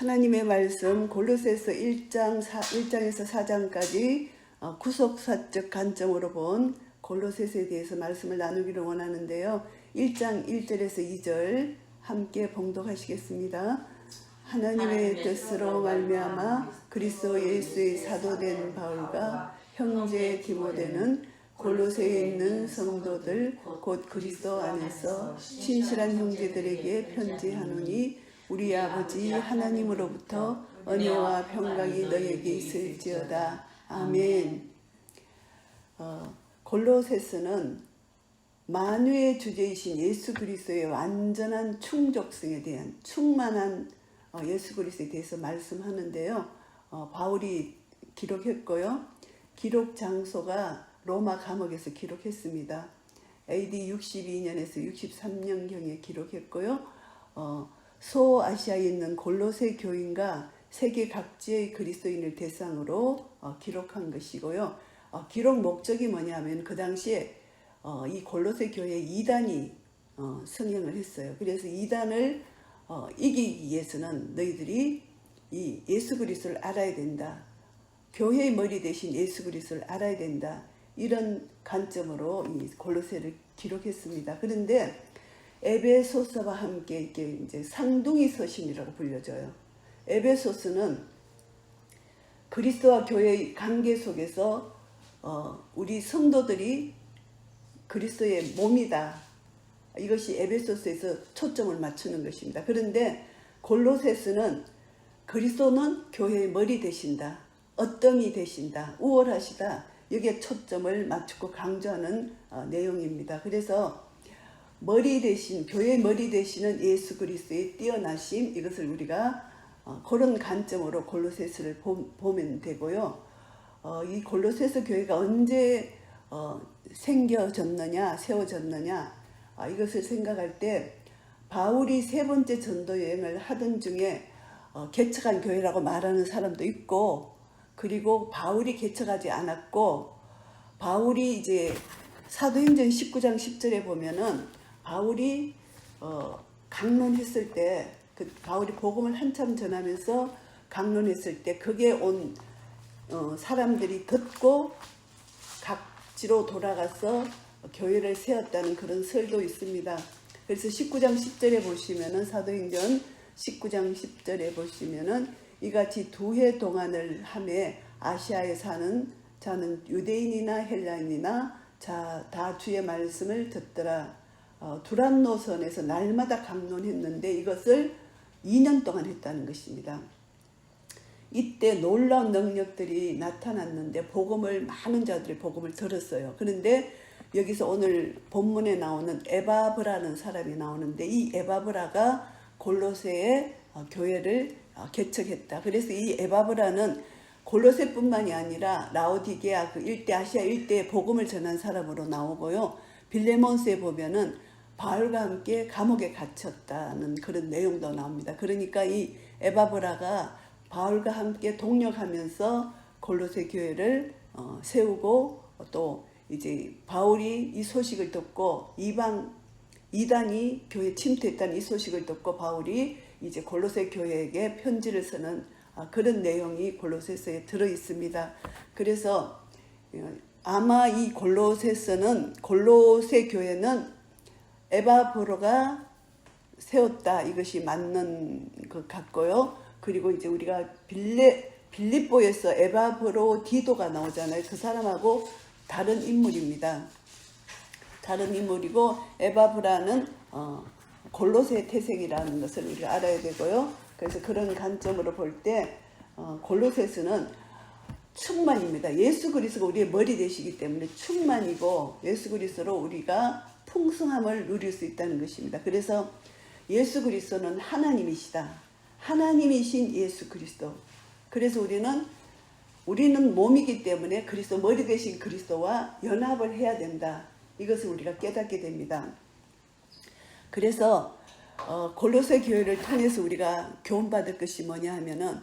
하나님의 말씀 골로새서 1장에서 4장까지 구속사적 관점으로 본 골로새서에 대해서 말씀을 나누기를 원하는데요. 1장 1절에서 2절 함께 봉독하시겠습니다. 하나님의 뜻으로 말미암아 그리스도 예수의 사도된 바울과 형제 디모데는 골로새에 있는 성도들 곧 그리스도 안에서 신실한 형제들에게 편지하노니 우리 아버지 하나님으로부터 은혜와 평강이 너에게 있을지어다. 아멘. 골로새서는 만유의 주제이신 예수 그리스도의 완전한 충족성에 대한 충만한 예수 그리스도에 대해서 말씀하는데요. 바울이 기록했고요. 기록 장소가 로마 감옥에서 기록했습니다. AD 62년에서 63년경에 기록했고요. 소아시아에 있는 골로새 교인과 세계 각지의 그리스도인을 대상으로 기록한 것이고요. 기록 목적이 뭐냐면 그 당시에 이 골로새 교회 2단이 성행을 했어요. 그래서 2단을 이기기 위해서는 너희들이 이 예수 그리스도를 알아야 된다. 교회의 머리 대신 예수 그리스도를 알아야 된다. 이런 관점으로 이 골로새를 기록했습니다. 그런데 에베소서와 함께 이렇게 이제 상둥이 서신이라고 불려져요. 에베소서는 그리스도와 교회의 관계 속에서 우리 성도들이 그리스도의 몸이다. 이것이 에베소서에서 초점을 맞추는 것입니다. 그런데 골로새서는 그리스도는 교회의 머리 되신다. 어떠미 되신다. 우월하시다. 여기에 초점을 맞추고 강조하는 내용입니다. 그래서 머리 대신 교회의 머리 되시는 예수 그리스도의 뛰어나심, 이것을 우리가 그런 관점으로 골로새서를 보면 되고요. 이 골로새서 교회가 언제 생겨졌느냐, 세워졌느냐, 이것을 생각할 때 바울이 세 번째 전도 여행을 하던 중에 개척한 교회라고 말하는 사람도 있고, 그리고 바울이 개척하지 않았고, 바울이 이제 사도행전 19장 10절에 보면은 바울이 강론했을 때, 바울이 복음을 한참 전하면서 강론했을 때 그게 온 사람들이 듣고 각지로 돌아가서 교회를 세웠다는 그런 설도 있습니다. 그래서 19장 10절에 보시면은 사도행전 19장 10절에 보시면은 이같이 두 해 동안을 하매 아시아에 사는 자는 유대인이나 헬라인이나 다 주의 말씀을 듣더라. 두란노선에서 날마다 강론했는데 이것을 2년 동안 했다는 것입니다. 이때 놀라운 능력들이 나타났는데 많은 자들이 복음을 들었어요. 그런데 여기서 오늘 본문에 나오는 에바브라는 사람이 나오는데 이 에바브라가 골로새의 교회를 개척했다. 그래서 이 에바브라는 골로새뿐만이 아니라 라오디게아 그 일대 아시아 일대에 복음을 전한 사람으로 나오고요. 빌레몬스에 보면은 바울과 함께 감옥에 갇혔다는 그런 내용도 나옵니다. 그러니까 이 에바브라가 바울과 함께 동력하면서 골로새 교회를 세우고 또 이제 바울이 이 소식을 듣고 이단이 교회에 침투했다는 이 소식을 듣고 바울이 이제 골로새 교회에게 편지를 쓰는 그런 내용이 골로새서에 들어 있습니다. 그래서 아마 이 골로새 교회는 에바브로가 세웠다. 이것이 맞는 것 같고요. 그리고 이제 우리가 빌립보에서 에바브로 디도가 나오잖아요. 그 사람하고 다른 인물입니다. 다른 인물이고 에바브라는 골로새 태생이라는 것을 우리가 알아야 되고요. 그래서 그런 관점으로 볼 때 골로새서는 충만입니다. 예수 그리스도가 우리의 머리 되시기 때문에 충만이고 예수 그리스도로 우리가 풍성함을 누릴 수 있다는 것입니다. 그래서 예수 그리스도는 하나님이시다. 하나님이신 예수 그리스도. 그래서 우리는 몸이기 때문에 그리스도 머리 되신 그리스도와 연합을 해야 된다. 이것을 우리가 깨닫게 됩니다. 그래서 골로새 교회를 통해서 우리가 교훈받을 것이 뭐냐 하면은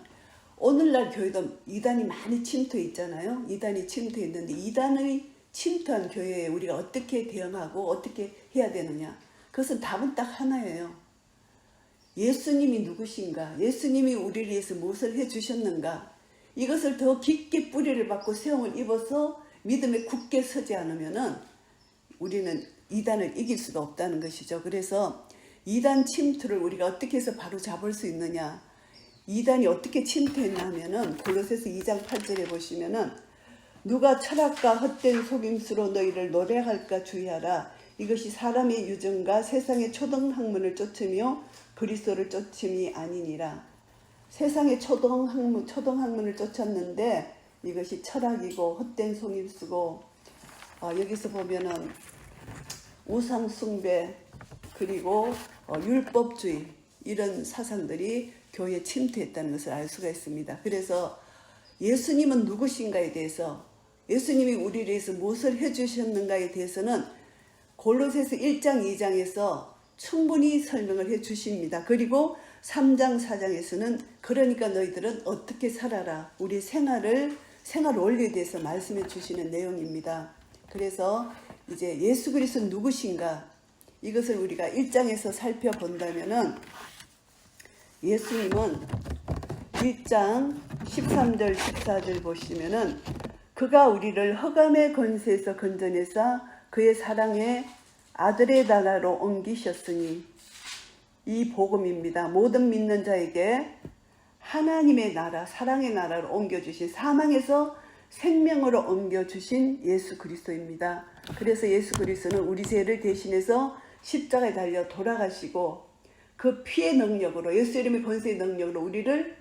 오늘날 교회도 이단이 많이 침투해 있잖아요. 이단이 침투해 있는데 이단의 침투한 교회에 우리가 어떻게 대응하고 어떻게 해야 되느냐. 그것은 답은 딱 하나예요. 예수님이 누구신가? 예수님이 우리를 위해서 무엇을 해주셨는가? 이것을 더 깊게 뿌리를 받고 세움을 입어서 믿음에 굳게 서지 않으면은 우리는 이단을 이길 수가 없다는 것이죠. 그래서 이단 침투를 우리가 어떻게 해서 바로 잡을 수 있느냐? 이단이 어떻게 침투했나 하면은 골로새서 2장 8절에 보시면은 누가 철학과 헛된 속임수로 너희를 노래할까 주의하라. 이것이 사람의 유정과 세상의 초등학문을 쫓으며 그리스도를 쫓음이 아니니라. 세상의 초등학문을 쫓았는데 이것이 철학이고 헛된 속임수고 여기서 보면은 우상숭배 그리고 율법주의 이런 사상들이 교회에 침투했다는 것을 알 수가 있습니다. 그래서 예수님은 누구신가에 대해서 예수님이 우리를 위해서 무엇을 해주셨는가에 대해서는 골로새서 1장 2장에서 충분히 설명을 해 주십니다. 그리고 3장 4장에서는 그러니까 너희들은 어떻게 살아라 우리 생활 원리에 대해서 말씀해 주시는 내용입니다. 그래서 이제 예수 그리스도는 누구신가 이것을 우리가 1장에서 살펴본다면은 예수님은 1장 13절 14절 보시면은 그가 우리를 흑암의 권세에서 건져내사 그의 사랑의 아들의 나라로 옮기셨으니 이 복음입니다. 모든 믿는 자에게 하나님의 나라 사랑의 나라로 옮겨주신 사망에서 생명으로 옮겨주신 예수 그리스도입니다. 그래서 예수 그리스도는 우리 죄를 대신해서 십자가에 달려 돌아가시고 그 피의 능력으로 예수 이름의 권세의 능력으로 우리를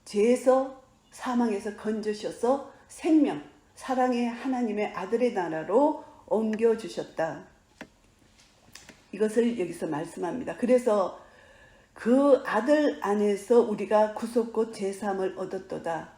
죄에서 사망에서 건져셔서 생명 사랑의 하나님의 아들의 나라로 옮겨주셨다. 이것을 여기서 말씀합니다. 그래서 그 아들 안에서 우리가 구속 곧 제사함을 얻었도다.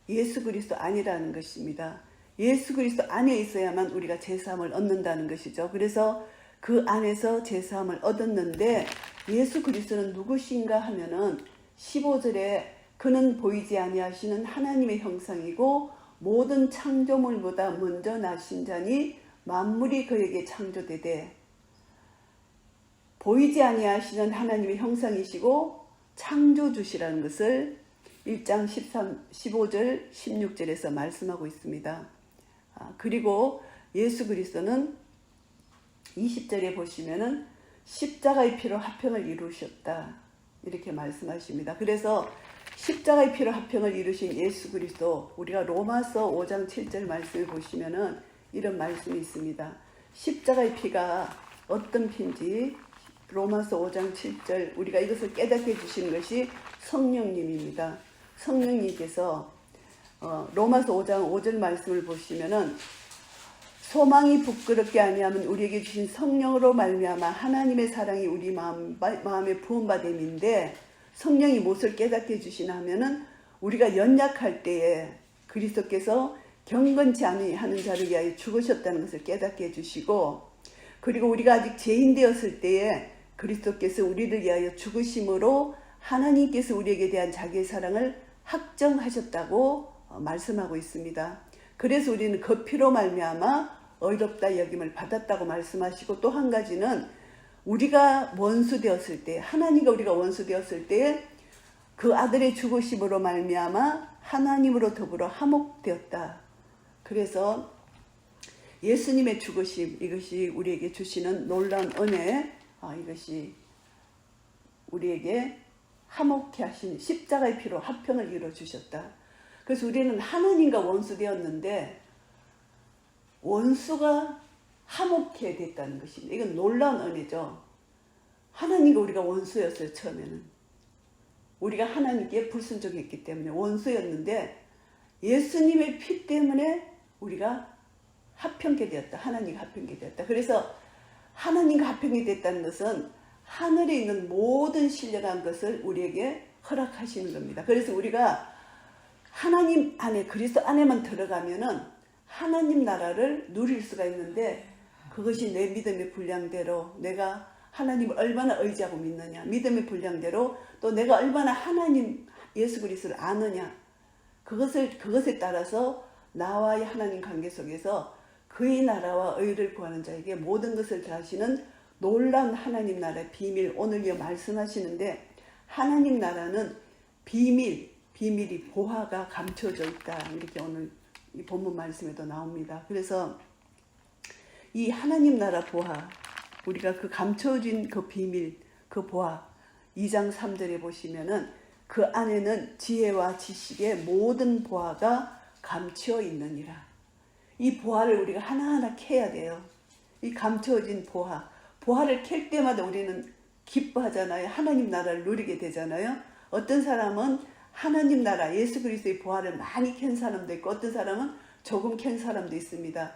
예수 그리스도 아니라는 것입니다. 예수 그리스도 안에 있어야만 우리가 제사함을 얻는다는 것이죠. 그래서 그 안에서 제사함을 얻었는데 예수 그리스도는 누구신가 하면은 15절에 그는 보이지 아니하시는 하나님의 형상이고 모든 창조물보다 먼저 나신 자니 만물이 그에게 창조되되 보이지 아니하시는 하나님의 형상이시고 창조주시라는 것을 1장 15절 16절에서 말씀하고 있습니다. 그리고 예수 그리스도는 20절에 보시면은 십자가의 피로 화평을 이루셨다 이렇게 말씀하십니다. 그래서 십자가의 피로 화평을 이루신 예수 그리스도 우리가 로마서 5장 7절 말씀을 보시면은 이런 말씀이 있습니다. 십자가의 피가 어떤 피인지 로마서 5장 7절 우리가 이것을 깨닫게 해주시는 것이 성령님입니다. 성령님께서 로마서 5장 5절 말씀을 보시면은 소망이 부끄럽게 아니하면 우리에게 주신 성령으로 말미암아 하나님의 사랑이 우리 마음에 부음받음인데 성령이 무엇을 깨닫게 해주시나 하면은 우리가 연약할 때에 그리스도께서 경건치 아니하는 자를 위하여 죽으셨다는 것을 깨닫게 해주시고 그리고 우리가 아직 죄인 되었을 때에 그리스도께서 우리를 위하여 죽으심으로 하나님께서 우리에게 대한 자기의 사랑을 확정하셨다고 말씀하고 있습니다. 그래서 우리는 그 피로 말미암아 의롭다 여김을 받았다고 말씀하시고 또 한 가지는 우리가 원수 되었을 때 하나님과 우리가 원수 되었을 때 그 아들의 죽으심으로 말미암아 하나님으로 더불어 화목되었다. 그래서 예수님의 죽으심 이것이 우리에게 주시는 놀라운 은혜 이것이 우리에게 화목케 하신 십자가의 피로 화평을 이루어주셨다. 그래서 우리는 하나님과 원수 되었는데 원수가 화목케 됐다는 것입니다. 이건 놀라운 은혜죠. 하나님과 우리가 원수였어요. 처음에는 우리가 하나님께 불순종했기 때문에 원수였는데 예수님의 피 때문에 우리가 화평케 되었다. 하나님과 화평케 되었다. 그래서 하나님과 화평이 됐다는 것은 하늘에 있는 모든 신령한 것을 우리에게 허락하시는 겁니다. 그래서 우리가 하나님 안에 그리스도 안에만 들어가면은 하나님 나라를 누릴 수가 있는데 그것이 내 믿음의 분량대로 내가 하나님을 얼마나 의지하고 믿느냐 믿음의 분량대로 또 내가 얼마나 하나님 예수 그리스도를 아느냐 그것에 따라서 나와의 하나님 관계 속에서 그의 나라와 의를 구하는 자에게 모든 것을 다하시는 놀라운 하나님 나라의 비밀 오늘 말씀하시는데 하나님 나라는 비밀이 보화가 감춰져 있다. 이렇게 오늘 이 본문 말씀에도 나옵니다. 그래서 이 하나님 나라 보화, 우리가 그 감춰진 그 비밀, 그 보화 2장 3절에 보시면은 그 안에는 지혜와 지식의 모든 보화가 감추어 있느니라. 이 보화를 우리가 하나하나 캐야 돼요. 이 감춰진 보화를 캘 때마다 우리는 기뻐하잖아요. 하나님 나라를 누리게 되잖아요. 어떤 사람은 하나님 나라 예수 그리스도의 보화를 많이 캔 사람도 있고 어떤 사람은 조금 캔 사람도 있습니다.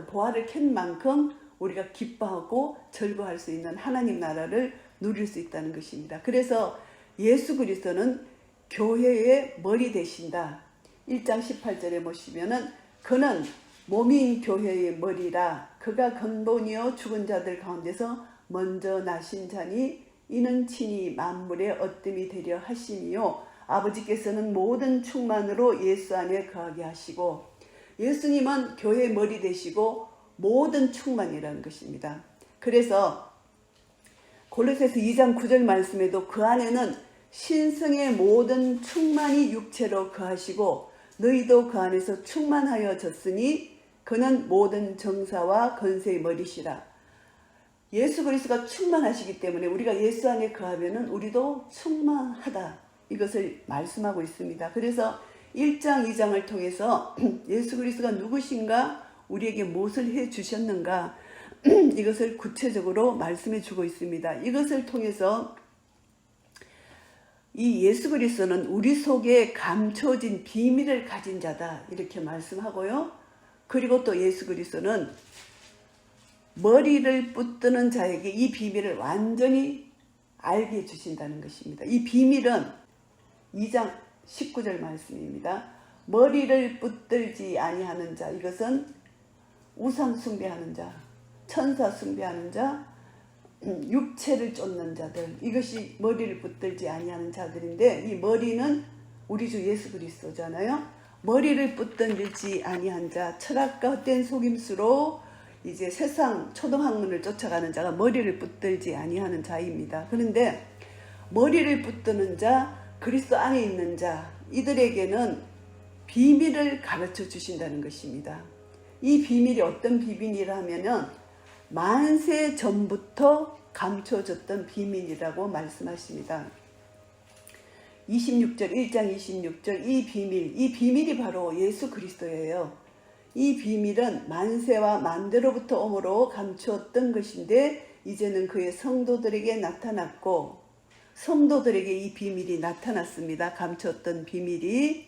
보화를 캔 만큼 우리가 기뻐하고 즐거워할 수 있는 하나님 나라를 누릴 수 있다는 것입니다. 그래서 예수 그리스도는 교회의 머리 되신다. 1장 18절에 보시면은 그는 몸인 교회의 머리라. 그가 근본이요 죽은 자들 가운데서 먼저 나신 자니 이는 친히 만물의 어뜸이 되려 하심이요 아버지께서는 모든 충만으로 예수 안에 거하게 하시고, 예수님은 교회의 머리 되시고 모든 충만이라는 것입니다. 그래서 골로새서 2장 9절 말씀에도 그 안에는 신성의 모든 충만이 육체로 거하시고 너희도 그 안에서 충만하여졌으니 그는 모든 정사와 건세의 머리시라. 예수 그리스도가 충만하시기 때문에 우리가 예수 안에 거하면은 우리도 충만하다. 이것을 말씀하고 있습니다. 그래서 1장 2장을 통해서 예수 그리스도가 누구신가, 우리에게 무엇을 해 주셨는가, 이것을 구체적으로 말씀해 주고 있습니다. 이것을 통해서 이 예수 그리스도는 우리 속에 감춰진 비밀을 가진 자다. 이렇게 말씀하고요. 그리고 또 예수 그리스도는 머리를 붙드는 자에게 이 비밀을 완전히 알게 해주신다는 것입니다. 이 비밀은 2장 19절 말씀입니다. 머리를 붙들지 아니하는 자, 이것은 우상 숭배하는 자, 천사 숭배하는 자, 육체를 쫓는 자들, 이것이 머리를 붙들지 아니하는 자들인데, 이 머리는 우리 주 예수 그리스도잖아요. 머리를 붙들지 아니한 자, 철학과 헛된 속임수로 이제 세상 초등학문을 쫓아가는 자가 머리를 붙들지 아니하는 자입니다. 그런데 머리를 붙드는 자, 그리스도 안에 있는 자, 이들에게는 비밀을 가르쳐 주신다는 것입니다. 이 비밀이 어떤 비밀이라 하면은 만세 전부터 감춰졌던 비밀이라고 말씀하십니다. 26절, 1장 26절, 이 비밀이 바로 예수 그리스도예요. 이 비밀은 만세와 만대로부터 오므로 감추었던 것인데 이제는 그의 성도들에게 나타났고, 성도들에게 이 비밀이 나타났습니다. 감추었던 비밀이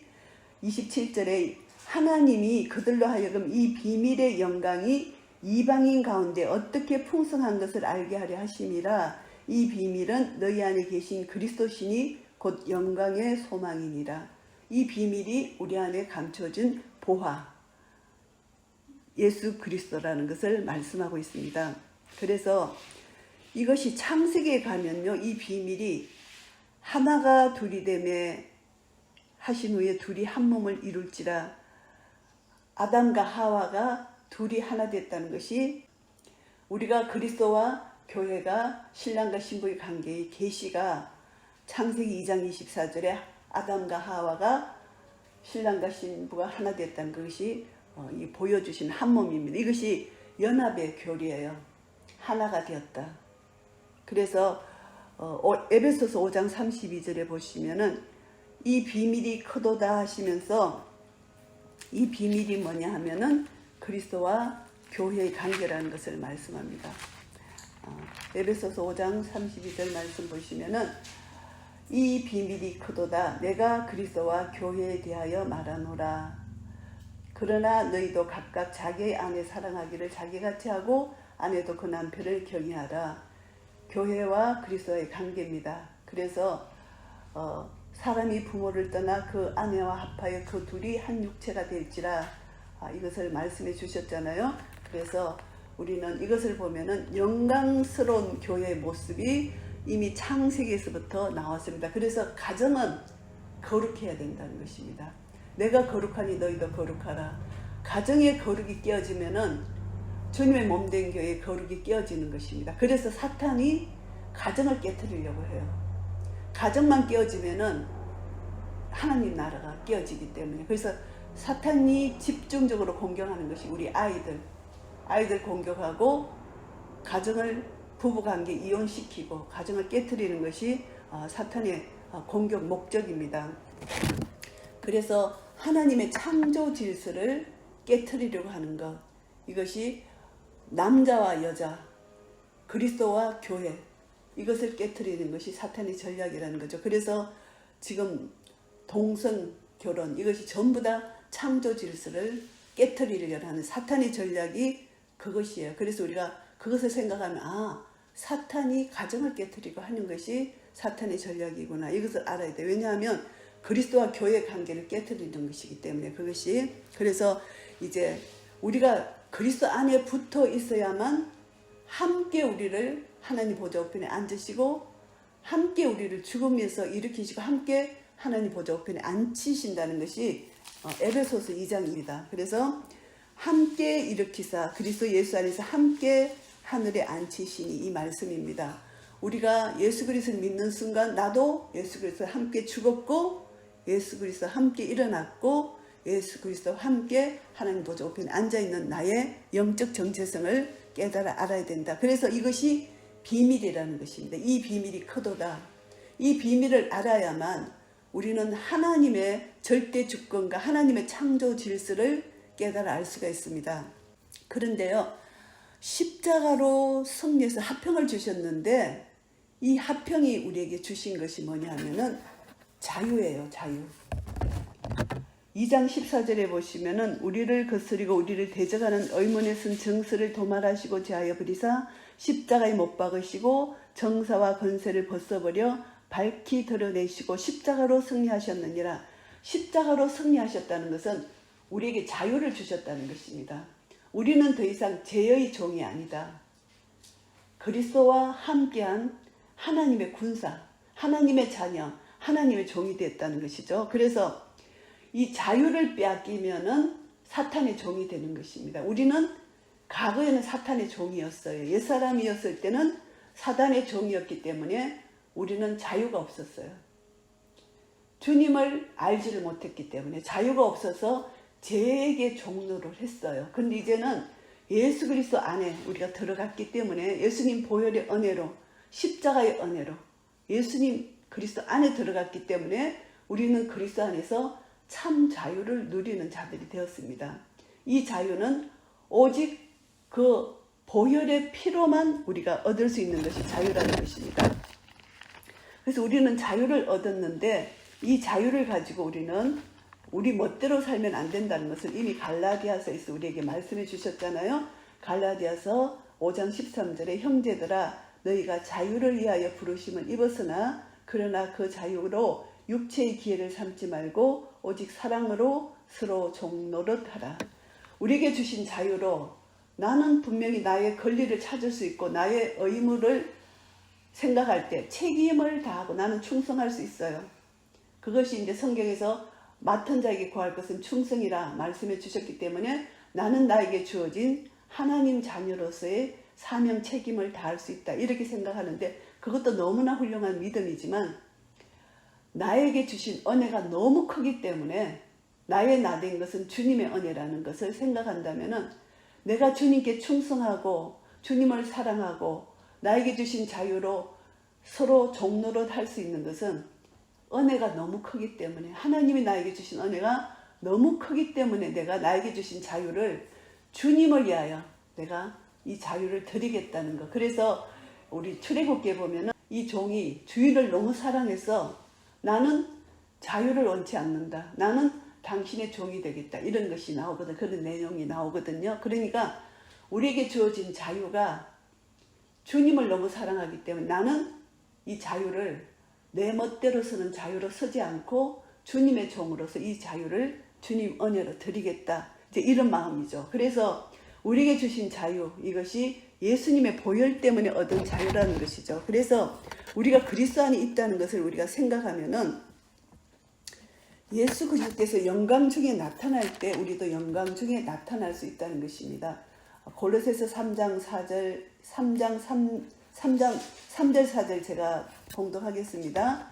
27절에 하나님이 그들로 하여금 이 비밀의 영광이 이방인 가운데 어떻게 풍성한 것을 알게 하려 하심이라. 이 비밀은 너희 안에 계신 그리스도시니 곧 영광의 소망이니라. 이 비밀이 우리 안에 감춰진 보화, 예수 그리스도라는 것을 말씀하고 있습니다. 그래서 이것이 창세기에 가면요, 이 비밀이 하나가 둘이 되매 하신 후에 둘이 한 몸을 이룰지라, 아담과 하와가 둘이 하나 됐다는 것이, 우리가 그리스도와 교회가 신랑과 신부의 관계의 계시가 창세기 2장 24절에 아담과 하와가 신랑과 신부가 하나 됐다는 것이 보여주신 한 몸입니다. 이것이 연합의 교리예요. 하나가 되었다. 그래서 에베소서 5장 32절에 보시면은 이 비밀이 크도다 하시면서, 이 비밀이 뭐냐 하면은 그리스도와 교회의 관계라는 것을 말씀합니다. 에베소서 5장 32절 말씀 보시면은 이 비밀이 크도다 내가 그리스도와 교회에 대하여 말하노라. 그러나 너희도 각각 자기의 아내 사랑하기를 자기같이 하고 아내도 그 남편을 경외하라. 교회와 그리스도의 관계입니다. 그래서 사람이 부모를 떠나 그 아내와 합하여 그 둘이 한 육체가 될지라, 이것을 말씀해 주셨잖아요. 그래서 우리는 이것을 보면은 영광스러운 교회의 모습이 이미 창세기에서부터 나왔습니다. 그래서 가정은 거룩해야 된다는 것입니다. 내가 거룩하니 너희도 거룩하라. 가정의 거룩이 깨어지면은 주님의 몸된 교회의 거룩이 깨어지는 것입니다. 그래서 사탄이 가정을 깨트리려고 해요. 가정만 깨어지면은 하나님 나라가 깨어지기 때문에. 그래서 사탄이 집중적으로 공격하는 것이 우리 아이들 공격하고 가정을 부부관계 이혼시키고 가정을 깨트리는 것이 사탄의 공격 목적입니다. 그래서 하나님의 창조 질서를 깨트리려고 하는 것, 이것이 남자와 여자, 그리스도와 교회, 이것을 깨트리는 것이 사탄의 전략이라는 거죠. 그래서 지금 동성 결혼, 이것이 전부 다 창조 질서를 깨트리려고 하는 사탄의 전략이 그것이에요. 그래서 우리가 그것을 생각하면 사탄이 가정을 깨트리고 하는 것이 사탄의 전략이구나, 이것을 알아야 돼. 왜냐하면 그리스도와 교회의 관계를 깨트리는 것이기 때문에. 그것이 그래서 이제 우리가 그리스도 안에 붙어 있어야만 함께 우리를 하나님 보좌 우편에 앉으시고 함께 우리를 죽음에서 일으키시고 함께 하나님 보좌 우편에 앉히신다는 것이 에베소서 2장입니다. 그래서 함께 일으키사 그리스도 예수 안에서 함께 하늘에 앉히시니, 이 말씀입니다. 우리가 예수 그리스도를 믿는 순간 나도 예수 그리스도와 함께 죽었고 예수 그리스도와 함께 일어났고 예수 그리스도와 함께 하나님 보좌 우편에 앉아있는 나의 영적 정체성을 깨달아 알아야 된다. 그래서 이것이 비밀이라는 것입니다. 이 비밀이 크도다. 이 비밀을 알아야만 우리는 하나님의 절대 주권과 하나님의 창조 질서를 깨달아 알 수가 있습니다. 그런데요, 십자가로 승리해서 화평을 주셨는데 이 화평이 우리에게 주신 것이 뭐냐 하면은 자유예요. 자유. 2장 14절에 보시면은 우리를 거스리고 우리를 대적하는 의문에 쓴 정서를 도말하시고 제하여 버리사 십자가에 못 박으시고 정사와 권세를 벗어버려 밝히 드러내시고 십자가로 승리하셨느니라. 십자가로 승리하셨다는 것은 우리에게 자유를 주셨다는 것입니다. 우리는 더 이상 죄의 종이 아니다. 그리스도와 함께한 하나님의 군사, 하나님의 자녀, 하나님의 종이 됐다는 것이죠. 그래서 이 자유를 빼앗기면은 사탄의 종이 되는 것입니다. 우리는 과거에는 사탄의 종이었어요. 옛사람이었을 때는 사단의 종이었기 때문에 우리는 자유가 없었어요. 주님을 알지를 못했기 때문에 자유가 없어서 죄에게 종노를 했어요. 근데 이제는 예수 그리스도 안에 우리가 들어갔기 때문에 예수님 보혈의 은혜로, 십자가의 은혜로 예수님 그리스도 안에 들어갔기 때문에 우리는 그리스도 안에서 참 자유를 누리는 자들이 되었습니다. 이 자유는 오직 그 보혈의 피로만 우리가 얻을 수 있는 것이 자유라는 것입니다. 그래서 우리는 자유를 얻었는데 이 자유를 가지고 우리는 우리 멋대로 살면 안 된다는 것을 이미 갈라디아서에서 우리에게 말씀해 주셨잖아요. 갈라디아서 5장 13절에 형제들아 너희가 자유를 위하여 부르심을 입었으나 그러나 그 자유로 육체의 기회를 삼지 말고 오직 사랑으로 서로 종노릇하라. 우리에게 주신 자유로 나는 분명히 나의 권리를 찾을 수 있고 나의 의무를 생각할 때 책임을 다하고 나는 충성할 수 있어요. 그것이 이제 성경에서 맡은 자에게 구할 것은 충성이라 말씀해 주셨기 때문에 나는 나에게 주어진 하나님 자녀로서의 사명 책임을 다할 수 있다, 이렇게 생각하는데 그것도 너무나 훌륭한 믿음이지만 나에게 주신 은혜가 너무 크기 때문에 나의 나된 것은 주님의 은혜라는 것을 생각한다면 내가 주님께 충성하고 주님을 사랑하고 나에게 주신 자유로 서로 종노릇 할 수 있는 것은 은혜가 너무 크기 때문에, 하나님이 나에게 주신 은혜가 너무 크기 때문에 내가 나에게 주신 자유를 주님을 위하여 내가 이 자유를 드리겠다는 것. 그래서 우리 출애굽기에 보면은 이 종이 주인을 너무 사랑해서 나는 자유를 원치 않는다, 나는 당신의 종이 되겠다, 이런 것이 나오거든. 그런 내용이 나오거든요. 그러니까 우리에게 주어진 자유가 주님을 너무 사랑하기 때문에 나는 이 자유를 내 멋대로서는 자유로 서지 않고 주님의 종으로서 이 자유를 주님 은혜로 드리겠다, 이제 이런 마음이죠. 그래서 우리에게 주신 자유, 이것이 예수님의 보혈 때문에 얻은 자유라는 것이죠. 그래서 우리가 그리스도 안에 있다는 것을 우리가 생각하면은 예수 그리스도께서 영광 중에 나타날 때 우리도 영광 중에 나타날 수 있다는 것입니다. 골로새서 3장 4절 3절 4절 제가 봉독하겠습니다.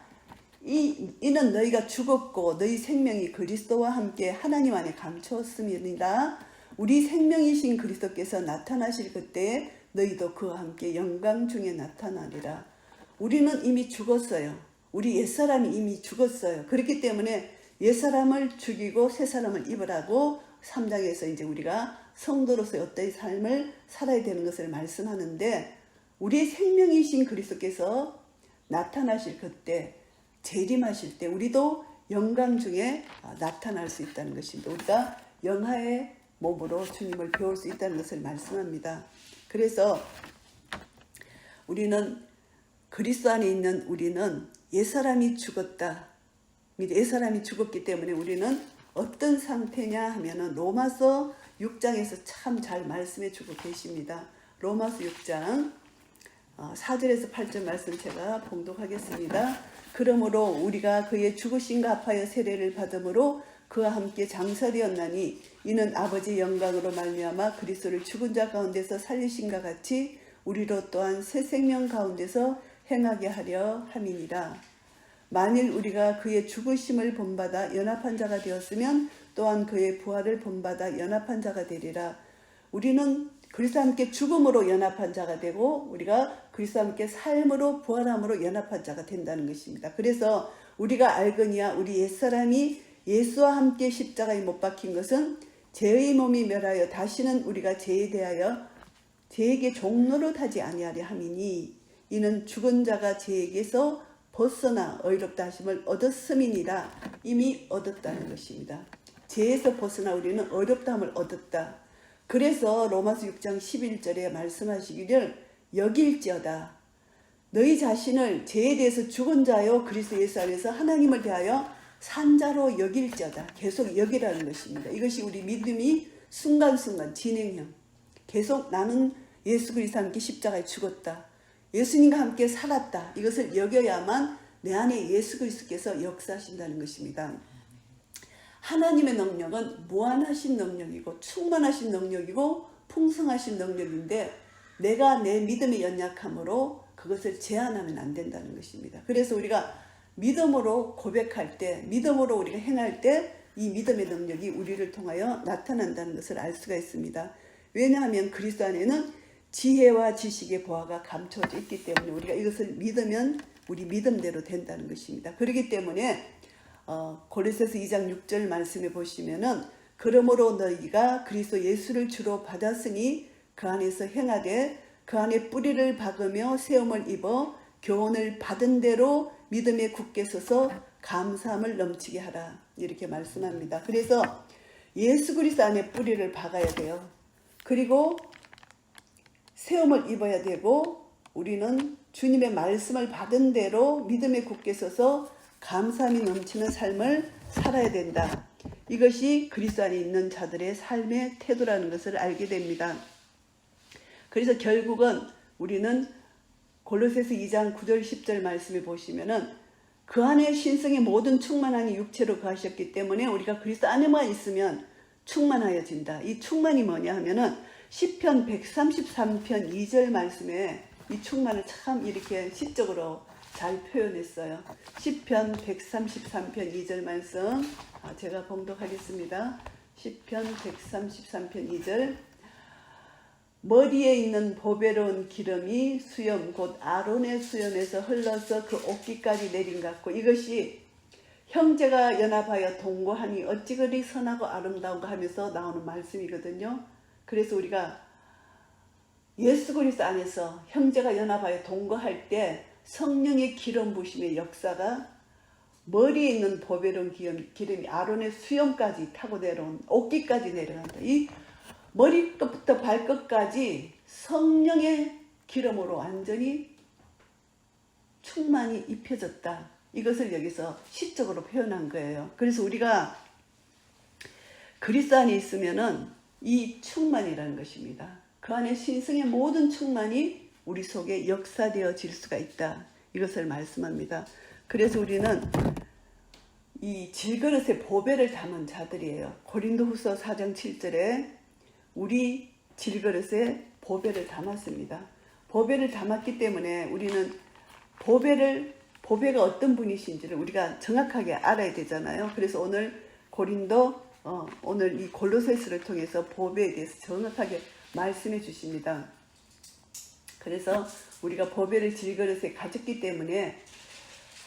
이는 너희가 죽었고 너희 생명이 그리스도와 함께 하나님 안에 감추었음이니라. 우리 생명이신 그리스도께서 나타나실 그때 너희도 그와 함께 영광 중에 나타나리라. 우리는 이미 죽었어요. 우리 옛사람이 이미 죽었어요. 그렇기 때문에 옛사람을 죽이고 새사람을 입으라고 3장에서 이제 우리가 성도로서의 어떠한 삶을 살아야 되는 것을 말씀하는데, 우리 생명이신 그리스도께서 나타나실 그때, 재림하실 때 우리도 영광 중에 나타날 수 있다는 것입니다. 우리가 영화의 몸으로 주님을 배울 수 있다는 것을 말씀합니다. 그래서 우리는 그리스도 안에 있는 우리는 옛사람이 죽었다. 옛사람이 죽었기 때문에 우리는 어떤 상태냐 하면은 로마서 6장에서 참 잘 말씀해 주고 계십니다. 로마서 6장 4절에서 8절 말씀 제가 봉독하겠습니다. 그러므로 우리가 그의 죽으심과 합하여 세례를 받음으로 그와 함께 장사되었나니 이는 아버지의 영광으로 말미암아 그리스도를 죽은 자 가운데서 살리신과 같이 우리로 또한 새 생명 가운데서 행하게 하려 함이니라. 만일 우리가 그의 죽으심을 본받아 연합한 자가 되었으면 또한 그의 부활을 본받아 연합한 자가 되리라. 우리는 그리스도와 함께 죽음으로 연합한 자가 되고 우리가 그리스도와 함께 삶으로 부활함으로 연합한 자가 된다는 것입니다. 그래서 우리가 알거니와 우리 옛사람이 예수와 함께 십자가에 못 박힌 것은 죄의 몸이 멸하여 다시는 우리가 죄에 대하여 죄에게 종노릇 하지 아니하려 함이니 이는 죽은 자가 죄에게서 벗어나 의롭다 하심을 얻었음이니라. 이미 얻었다는 것입니다. 죄에서 벗어나 우리는 의롭다함을 얻었다. 그래서 로마서 6장 11절에 말씀하시기를 여길지어다. 너희 자신을 죄에 대해서 죽은 자요 그리스도 예수 안에서 하나님을 대하여 산 자로 여길지어다. 계속 여기라는 것입니다. 이것이 우리 믿음이 순간순간 진행형. 계속 나는 예수 그리스도와 함께 십자가에 죽었다. 예수님과 함께 살았다. 이것을 여겨야만 내 안에 예수 그리스도께서 역사하신다는 것입니다. 하나님의 능력은 무한하신 능력이고 충만하신 능력이고 풍성하신 능력인데 내가 내 믿음의 연약함으로 그것을 제한하면 안 된다는 것입니다. 그래서 우리가 믿음으로 고백할 때, 믿음으로 우리가 행할 때 이 믿음의 능력이 우리를 통하여 나타난다는 것을 알 수가 있습니다. 왜냐하면 그리스도 안에는 지혜와 지식의 보화가 감춰져 있기 때문에 우리가 이것을 믿으면 우리 믿음대로 된다는 것입니다. 그렇기 때문에 고린도서 2장 6절 말씀에 보시면은 그러므로 너희가 그리스도 예수를 주로 받았으니 그 안에서 행하되 그 안에 뿌리를 박으며 세움을 입어 교훈을 받은 대로 믿음에 굳게 서서 감사함을 넘치게 하라. 이렇게 말씀합니다. 그래서 예수 그리스도 안에 뿌리를 박아야 돼요. 그리고 세움을 입어야 되고 우리는 주님의 말씀을 받은 대로 믿음에 굳게 서서 감사함이 넘치는 삶을 살아야 된다. 이것이 그리스도 안에 있는 자들의 삶의 태도라는 것을 알게 됩니다. 그래서 결국은 우리는 골로새서 2장 9절 10절 말씀에 보시면은 그 안에 신성의 모든 충만함이 육체로 거하셨기 때문에 우리가 그리스도 안에만 있으면 충만하여진다. 이 충만이 뭐냐 하면은 시편 133편 2절 말씀에 이 충만을 참 이렇게 시적으로 잘 표현했어요. 시편 133편 2절 말씀 제가 봉독하겠습니다. 시편 133편 2절 머리에 있는 보배로운 기름이 수염 곧 아론의 수염에서 흘러서 그 옷깃까지 내린 것 같고 이것이 형제가 연합하여 동거하니 어찌 그리 선하고 아름다운가 하면서 나오는 말씀이거든요. 그래서 우리가 예수 그리스도 안에서 형제가 연합하여 동거할 때 성령의 기름 부심의 역사가 머리에 있는 보배로운 기름이 아론의 수염까지 타고 내려온 옷깃까지 내려간다. 이 머리끝부터 발끝까지 성령의 기름으로 완전히 충만히 입혀졌다. 이것을 여기서 시적으로 표현한 거예요. 그래서 우리가 그리스도 안에 있으면은 이 충만이라는 것입니다. 그 안에 신성의 모든 충만이 우리 속에 역사되어질 수가 있다. 이것을 말씀합니다. 그래서 우리는 이 질그릇에 보배를 담은 자들이에요. 고린도후서 4장 7절에 우리 질그릇에 보배를 담았습니다. 보배를 담았기 때문에 우리는 보배를 보배가 어떤 분이신지를 우리가 정확하게 알아야 되잖아요. 그래서 오늘 오늘 이 골로새서를 통해서 보배에 대해서 정확하게 말씀해 주십니다. 그래서 우리가 보배를 질그릇에 가졌기 때문에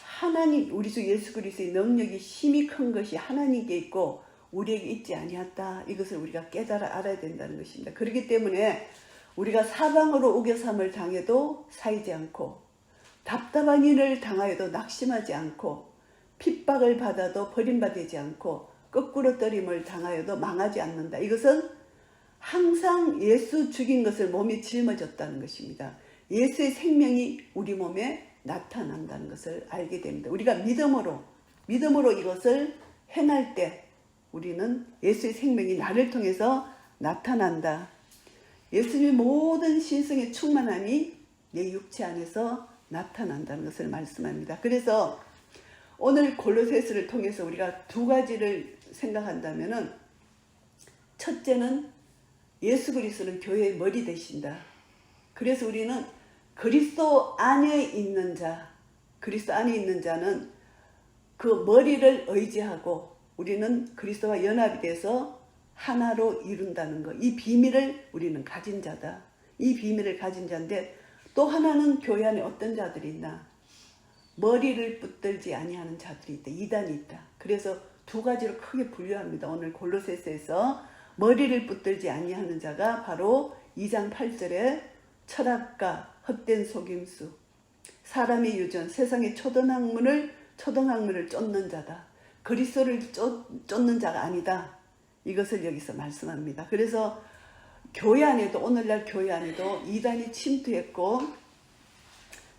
하나님, 우리 주 예수 그리스도의 능력이 힘이 큰 것이 하나님께 있고 우리에게 있지 아니었다. 이것을 우리가 깨달아 알아야 된다는 것입니다. 그렇기 때문에 우리가 사방으로 우겨삼을 당해도 사이지 않고, 답답한 일을 당하여도 낙심하지 않고, 핍박을 받아도 버림받지 않고, 거꾸로 떨림을 당하여도 망하지 않는다. 이것은 항상 예수 죽인 것을 몸에 짊어졌다는 것입니다. 예수의 생명이 우리 몸에 나타난다는 것을 알게 됩니다. 우리가 믿음으로 이것을 행할 때 우리는 예수의 생명이 나를 통해서 나타난다. 예수님의 모든 신성의 충만함이 내 육체 안에서 나타난다는 것을 말씀합니다. 그래서 오늘 골로새서를 통해서 우리가 두 가지를 생각한다면은, 첫째는 예수 그리스도는 교회의 머리 되신다. 그래서 우리는 그리스도 안에 있는 자는 그 머리를 의지하고 우리는 그리스도와 연합이 돼서 하나로 이룬다는 것. 이 비밀을 우리는 가진 자다. 이 비밀을 가진 자인데, 또 하나는 교회 안에 어떤 자들이 있나? 머리를 붙들지 아니하는 자들이 있다. 이단이 있다. 그래서 두 가지로 크게 분류합니다. 오늘 골로새서에서 머리를 붙들지 아니하는 자가 바로 2장 8절에 철학가, 헛된 속임수, 사람의 유전, 세상의 초등학문을 쫓는 자다. 그리스도를 쫓는 자가 아니다. 이것을 여기서 말씀합니다. 그래서 교회 안에도, 오늘날 교회 안에도 이단이 침투했고,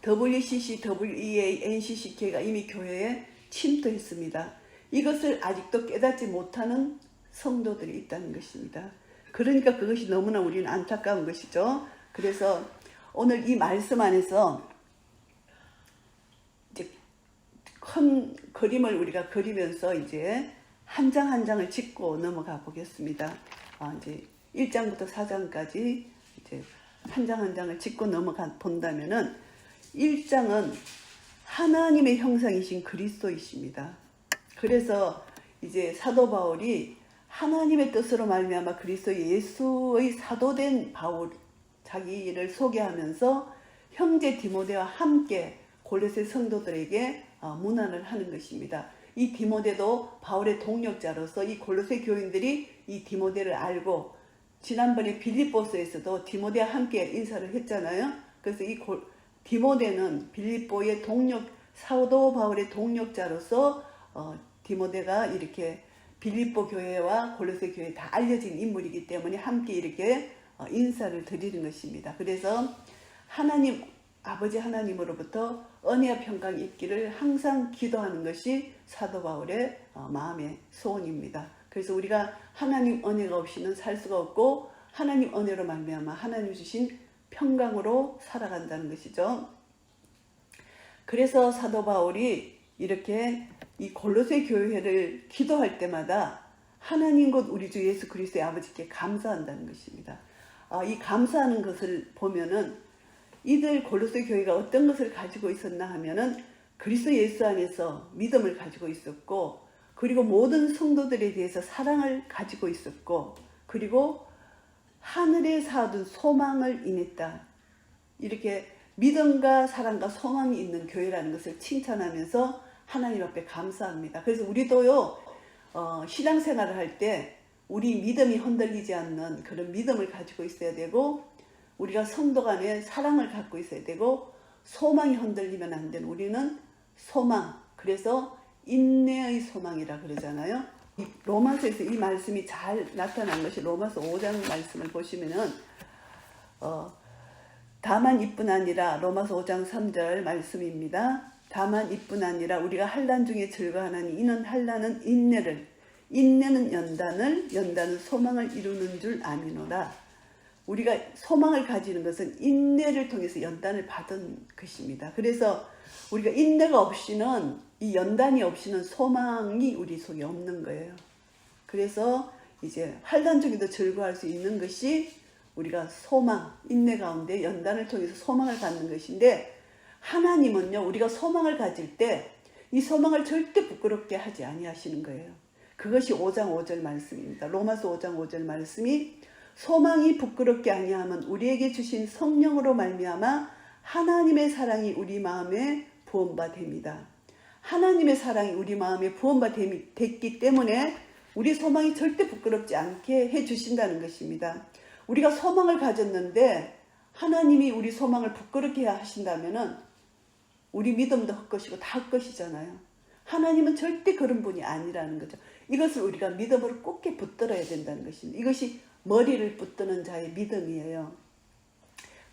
WCC, WEA, NCCK가 이미 교회에 침투했습니다. 이것을 아직도 깨닫지 못하는 성도들이 있다는 것입니다. 그러니까 그것이 너무나 우리는 안타까운 것이죠. 그래서 오늘 이 말씀 안에서 이제 큰 그림을 우리가 그리면서 이제 한 장 한 장을 짚고 넘어가 보겠습니다. 이제 1장부터 4장까지 이제 한 장 한 장을 짚고 넘어가 본다면은, 1장은 하나님의 형상이신 그리스도이십니다. 그래서 이제 사도 바울이 하나님의 뜻으로 말미암아 그리스도 예수의 사도된 바울, 자기를 소개하면서 형제 디모데와 함께 골로새 성도들에게 문안을 하는 것입니다. 이 디모데도 바울의 동력자로서 이 골로새 교인들이 이 디모데를 알고, 지난번에 빌립보서에서도 디모데와 함께 인사를 했잖아요. 그래서 이 디모데는 빌립보의 사도 바울의 동력자로서 디모데가 이렇게 빌립보 교회와 골로새 교회에 다 알려진 인물이기 때문에 함께 이렇게 인사를 드리는 것입니다. 그래서 아버지 하나님으로부터 은혜와 평강이 있기를 항상 기도하는 것이 사도 바울의 마음의 소원입니다. 그래서 우리가 하나님 은혜가 없이는 살 수가 없고, 하나님 은혜로 말미암아 하나님 주신 평강으로 살아간다는 것이죠. 그래서 사도 바울이 이렇게 이 골로새 교회를 기도할 때마다 하나님 곧 우리 주 예수 그리스도의 아버지께 감사한다는 것입니다. 이 감사하는 것을 보면은, 이들 골로새 교회가 어떤 것을 가지고 있었나 하면은 그리스도 예수 안에서 믿음을 가지고 있었고, 그리고 모든 성도들에 대해서 사랑을 가지고 있었고, 그리고 하늘에 사둔 소망을 인했다. 이렇게 믿음과 사랑과 소망이 있는 교회라는 것을 칭찬하면서 하나님 앞에 감사합니다. 그래서 우리도요, 신앙생활을 할 때 우리 믿음이 흔들리지 않는 그런 믿음을 가지고 있어야 되고, 우리가 성도 간에 사랑을 갖고 있어야 되고, 소망이 흔들리면 안 되는, 우리는 소망, 그래서 인내의 소망이라 그러잖아요. 로마서에서 이 말씀이 잘 나타난 것이 로마서 5장 말씀을 보시면은, 다만 이뿐 아니라, 로마서 5장 3절 말씀입니다. 다만 이뿐 아니라 우리가 환난 중에 즐거워하나니 이는 환난은 인내는 연단은 소망을 이루는 줄 아미노라. 우리가 소망을 가지는 것은 인내를 통해서 연단을 받은 것입니다. 그래서 우리가 인내가 없이는, 이 연단이 없이는 소망이 우리 속에 없는 거예요. 그래서 이제 환난 중에도 즐거워할 수 있는 것이 우리가 소망, 인내 가운데 연단을 통해서 소망을 갖는 것인데, 하나님은요, 우리가 소망을 가질 때 이 소망을 절대 부끄럽게 하지 아니하시는 거예요. 그것이 5장 5절 말씀입니다. 로마서 5장 5절 말씀이 소망이 부끄럽게 아니하면 우리에게 주신 성령으로 말미암아 하나님의 사랑이 우리 마음에 부음바 됩니다. 하나님의 사랑이 우리 마음에 부음바 됐기 때문에 우리 소망이 절대 부끄럽지 않게 해주신다는 것입니다. 우리가 소망을 가졌는데 하나님이 우리 소망을 부끄럽게 하신다면은 우리 믿음도 헛것이고 다 헛것이잖아요. 하나님은 절대 그런 분이 아니라는 거죠. 이것을 우리가 믿음으로 굳게 붙들어야 된다는 것입니다. 이것이 머리를 붙드는 자의 믿음이에요.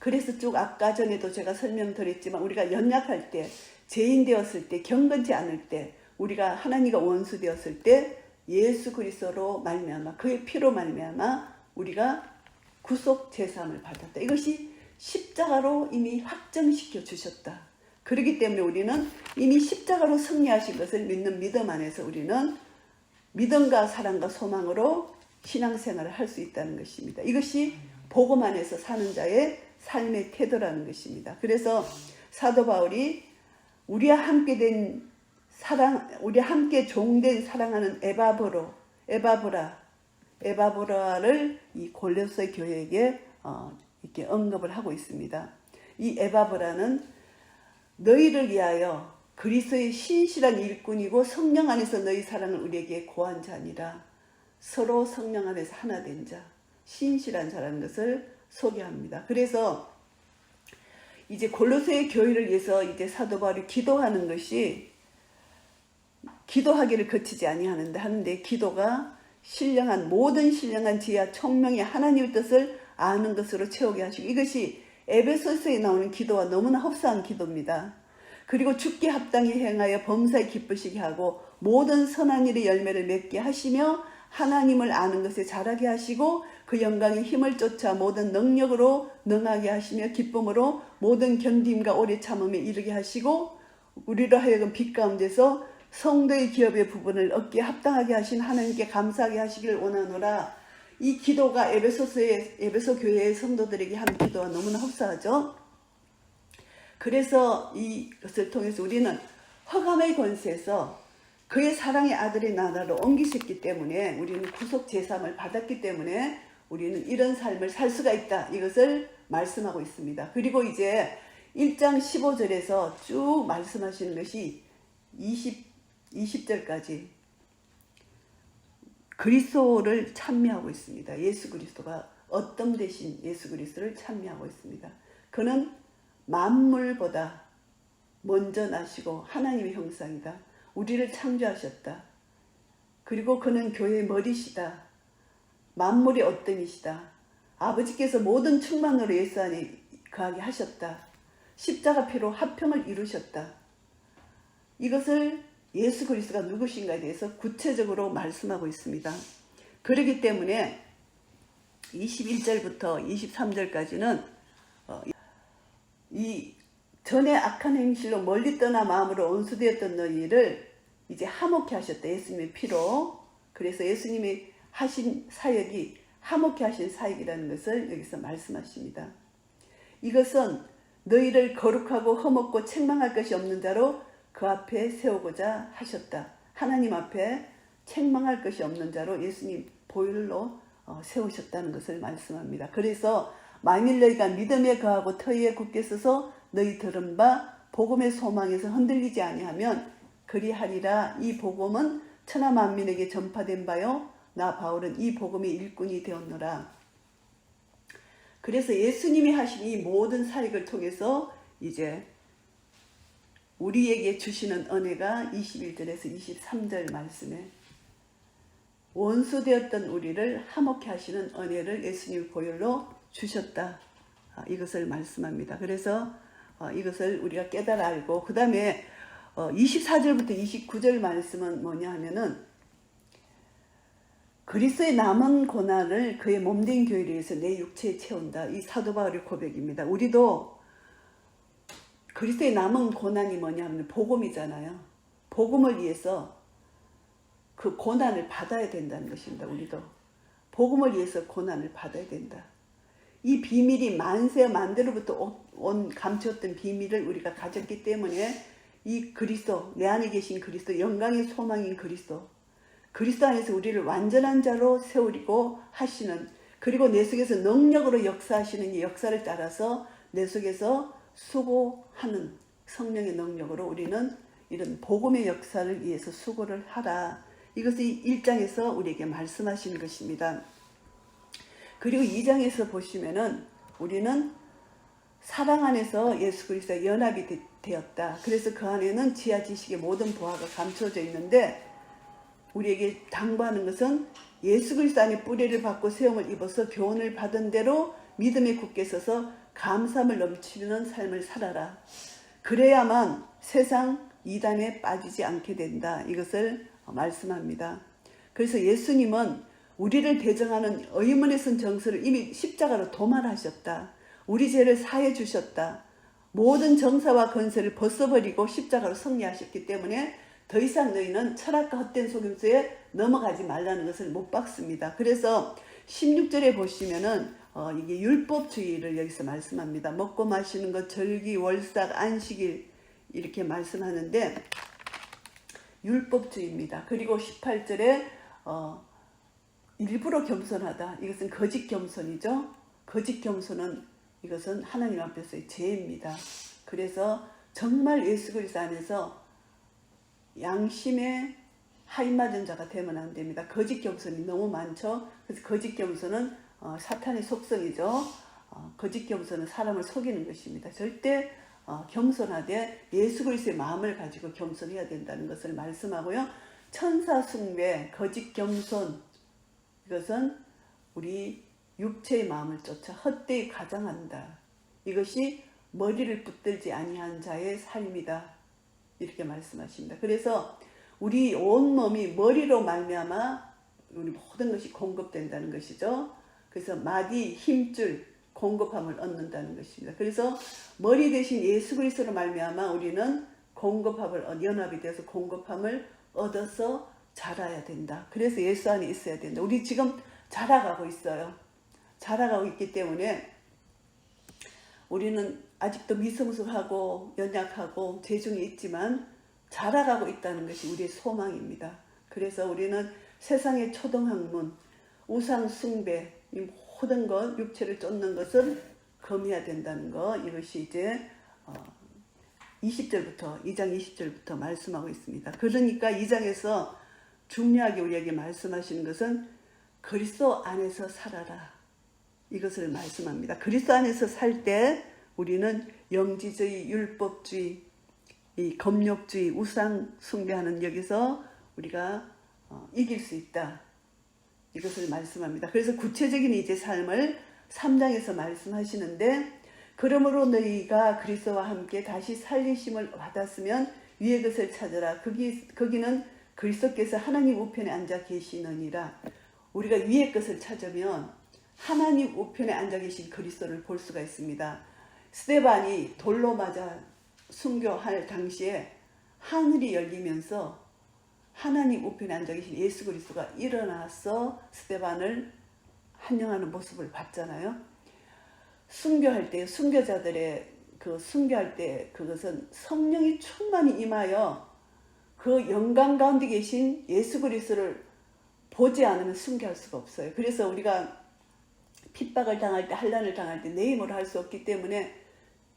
그래서 쭉 아까 전에도 제가 설명드렸지만 우리가 연약할 때, 죄인 되었을 때, 경건치 않을 때, 우리가 하나님과 원수 되었을 때 예수 그리스도로 말미암아 그의 피로 말미암아 우리가 구속 제사함을 받았다. 이것이 십자가로 이미 확정시켜 주셨다. 그렇기 때문에 우리는 이미 십자가로 승리하신 것을 믿는 믿음 안에서 우리는 믿음과 사랑과 소망으로 신앙생활을 할 수 있다는 것입니다. 이것이 복음 안에서 사는 자의 삶의 태도라는 것입니다. 그래서 사도 바울이 우리와 함께 된 사랑, 우리와 함께 종된 사랑하는 에바브라를 이 골로새 교회에게 이렇게 언급을 하고 있습니다. 이 에바브라는 너희를 위하여 그리스도의 신실한 일꾼이고 성령 안에서 너희 사랑을 우리에게 고한 자니라. 서로 성령 안에서 하나 된 자, 신실한 자라는 것을 소개합니다. 그래서 이제 골로새 교회를 위해서 이제 사도 바울이 기도하는 것이 기도하기를 거치지 하는데 기도가 모든 신령한 지혜와 총명이 하나님의 뜻을 아는 것으로 채우게 하시고, 이것이 에베소서에 나오는 기도와 너무나 흡사한 기도입니다. 그리고 죽게 합당히 행하여 범사에 기쁘시게 하고 모든 선한 일의 열매를 맺게 하시며 하나님을 아는 것에 자라게 하시고 그 영광의 힘을 쫓아 모든 능력으로 능하게 하시며 기쁨으로 모든 견딤과 오래 참음에 이르게 하시고 우리로 하여금 빛 가운데서 성도의 기업의 부분을 얻기에 합당하게 하신 하나님께 감사하게 하시기를 원하노라. 이 기도가 에베소 교회의 성도들에게 하는 기도와 너무나 흡사하죠. 그래서 이것을 통해서 우리는 허감의 권세에서 그의 사랑의 아들의 나라로 옮기셨기 때문에, 우리는 구속 제사함을 받았기 때문에 우리는 이런 삶을 살 수가 있다. 이것을 말씀하고 있습니다. 그리고 이제 1장 15절에서 쭉 말씀하시는 것이 20절까지 그리스도를 찬미하고 있습니다. 예수 그리스도가 어떤 대신 예수 그리스도를 찬미하고 있습니다. 그는 만물보다 먼저 나시고 하나님의 형상이다. 우리를 창조하셨다. 그리고 그는 교회의 머리시다. 만물의 어뜸이시다. 아버지께서 모든 충만으로 예수 안에 거하게 하셨다. 십자가 피로 화평을 이루셨다. 이것을 예수 그리스도가 누구신가에 대해서 구체적으로 말씀하고 있습니다. 그렇기 때문에 21절부터 23절까지는 이 전에 악한 행실로 멀리 떠나 마음으로 원수되었던 너희를 이제 화목케 하셨다. 예수님의 피로. 그래서 예수님이 하신 사역이 화목케 하신 사역이라는 것을 여기서 말씀하십니다. 이것은 너희를 거룩하고 흠없고 책망할 것이 없는 자로 그 앞에 세우고자 하셨다. 하나님 앞에 책망할 것이 없는 자로 예수님 보혈로 세우셨다는 것을 말씀합니다. 그래서 만일 너희가 믿음에 거하고 터위에 굳게 서서 너희 들은 바 복음의 소망에서 흔들리지 아니하면 그리하리라. 이 복음은 천하 만민에게 전파된 바요 나 바울은 이 복음의 일꾼이 되었노라. 그래서 예수님이 하신 이 모든 사역을 통해서 이제 우리에게 주시는 은혜가 21절에서 23절 말씀에 원수되었던 우리를 화목케 하시는 은혜를 예수님 보혈로 주셨다. 이것을 말씀합니다. 그래서 이것을 우리가 깨달아 알고, 그 다음에 24절부터 29절 말씀은 뭐냐 하면은 그리스도의 남은 고난을 그의 몸된 교회를 위해서 내 육체에 채운다. 이 사도 바울의 고백입니다. 우리도 그리스도의 남은 고난이 뭐냐 하면 복음이잖아요. 복음을 위해서 그 고난을 받아야 된다는 것입니다. 우리도 복음을 위해서 고난을 받아야 된다. 이 비밀이 만세 만대로부터 온 감추었던 비밀을 우리가 가졌기 때문에 이 그리스도, 내 안에 계신 그리스도, 영광의 소망인 그리스도 안에서 우리를 완전한 자로 세우리고 하시는, 그리고 내 속에서 능력으로 역사하시는 이 역사를 따라서 내 속에서 수고하는 성령의 능력으로 우리는 이런 복음의 역사를 위해서 수고를 하라. 이것이 1장에서 우리에게 말씀하신 것입니다. 그리고 2장에서 보시면은 우리는 사랑 안에서 예수 그리스도와 연합이 되었다. 그래서 그 안에는 지하 지식의 모든 보화가 감춰져 있는데, 우리에게 당부하는 것은 예수 그리스도 안에 뿌리를 받고 세움을 입어서 교훈을 받은 대로 믿음에 굳게 서서 감사함을 넘치는 삶을 살아라. 그래야만 세상 이단에 빠지지 않게 된다. 이것을 말씀합니다. 그래서 예수님은 우리를 대정하는 의문의 쓴 정서를 이미 십자가로 도말하셨다. 우리 죄를 사해 주셨다. 모든 정사와 건설을 벗어버리고 십자가로 승리하셨기 때문에 더 이상 너희는 철학과 헛된 속임수에 넘어가지 말라는 것을 못 박습니다. 그래서 16절에 보시면은 이게 율법주의를 여기서 말씀합니다. 먹고 마시는 것, 절기, 월삭, 안식일 이렇게 말씀하는데 율법주의입니다. 그리고 18절에 일부러 겸손하다. 이것은 거짓 겸손이죠. 거짓 겸손은 이것은 하나님 앞에서의 죄입니다. 그래서 정말 예수 그리스도 안에서 양심의 하인맞은 자가 되면 안 됩니다. 거짓 겸손이 너무 많죠. 그래서 거짓 겸손은 사탄의 속성이죠. 거짓 겸손은 사람을 속이는 것입니다. 절대 겸손하되 예수 그리스도의 마음을 가지고 겸손해야 된다는 것을 말씀하고요. 천사 숭배, 거짓 겸손, 이것은 우리 육체의 마음을 쫓아 헛되이 가장한다. 이것이 머리를 붙들지 아니한 자의 삶이다. 이렇게 말씀하십니다. 그래서 우리 온몸이 머리로 말미암아 우리 모든 것이 공급된다는 것이죠. 그래서 마디, 힘줄, 공급함을 얻는다는 것입니다. 그래서 머리 대신 예수 그리스도로 말미암아 우리는 공급함을 연합이 되어서 공급함을 얻어서 자라야 된다. 그래서 예수 안에 있어야 된다. 우리 지금 자라가고 있어요. 자라가고 있기 때문에 우리는 아직도 미성숙하고 연약하고 재중이 있지만 자라가고 있다는 것이 우리의 소망입니다. 그래서 우리는 세상의 초등학문, 우상 숭배, 이 모든 것, 육체를 쫓는 것을 금해야 된다는 것, 이것이 이제 20절부터 2장 20절부터 말씀하고 있습니다. 그러니까 2장에서 중요하게 우리에게 말씀하시는 것은 그리스도 안에서 살아라. 이것을 말씀합니다. 그리스도 안에서 살 때 우리는 영지주의, 율법주의, 이 검욕주의, 우상 숭배하는 여기서 우리가 이길 수 있다. 이것을 말씀합니다. 그래서 구체적인 이제 삶을 3장에서 말씀하시는데, 그러므로 너희가 그리스도와 함께 다시 살리심을 받았으면 위의 것을 찾으라. 거기는 그리스도께서 하나님 우편에 앉아 계시느니라. 우리가 위의 것을 찾으면 하나님 우편에 앉아 계신 그리스도를 볼 수가 있습니다. 스데반이 돌로 맞아 순교할 당시에 하늘이 열리면서 하나님 우편에 앉아 계신 예수 그리스도가 일어나서 스데반을 환영하는 모습을 봤잖아요. 순교할 때 순교자들의 순교할 때 그것은 성령이 충만히 임하여 그 영광 가운데 계신 예수 그리스도를 보지 않으면 순교할 수가 없어요. 그래서 우리가 핍박을 당할 때, 환난을 당할 때 내 힘으로 할 수 없기 때문에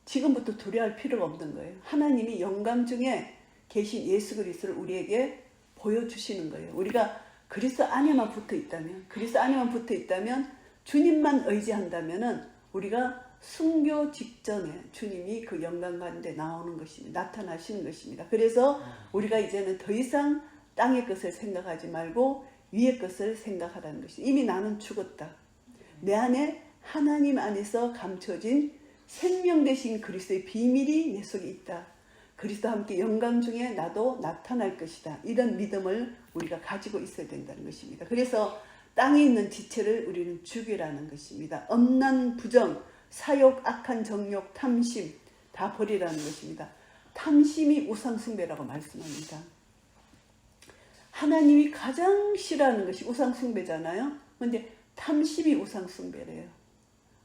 지금부터 두려워할 필요가 없는 거예요. 하나님이 영광 중에 계신 예수 그리스도를 우리에게 보여주시는 거예요. 우리가 그리스도 안에만 붙어 있다면, 주님만 의지한다면은 우리가 순교 직전에 주님이 그 영광 가운데 나오는 것입니다. 나타나시는 것입니다. 그래서 우리가 이제는 더 이상 땅의 것을 생각하지 말고 위의 것을 생각하라는 것입니다. 이미 나는 죽었다. 내 안에 하나님 안에서 감춰진 생명 되신 그리스도의 비밀이 내 속에 있다. 그리스도와 함께 영광 중에 나도 나타날 것이다. 이런 믿음을 우리가 가지고 있어야 된다는 것입니다. 그래서 땅에 있는 지체를 우리는 죽이라는 것입니다. 엄난 부정, 사욕, 악한 정욕, 탐심 다 버리라는 것입니다. 탐심이 우상숭배라고 말씀합니다. 하나님이 가장 싫어하는 것이 우상숭배잖아요. 그런데 탐심이 우상숭배래요.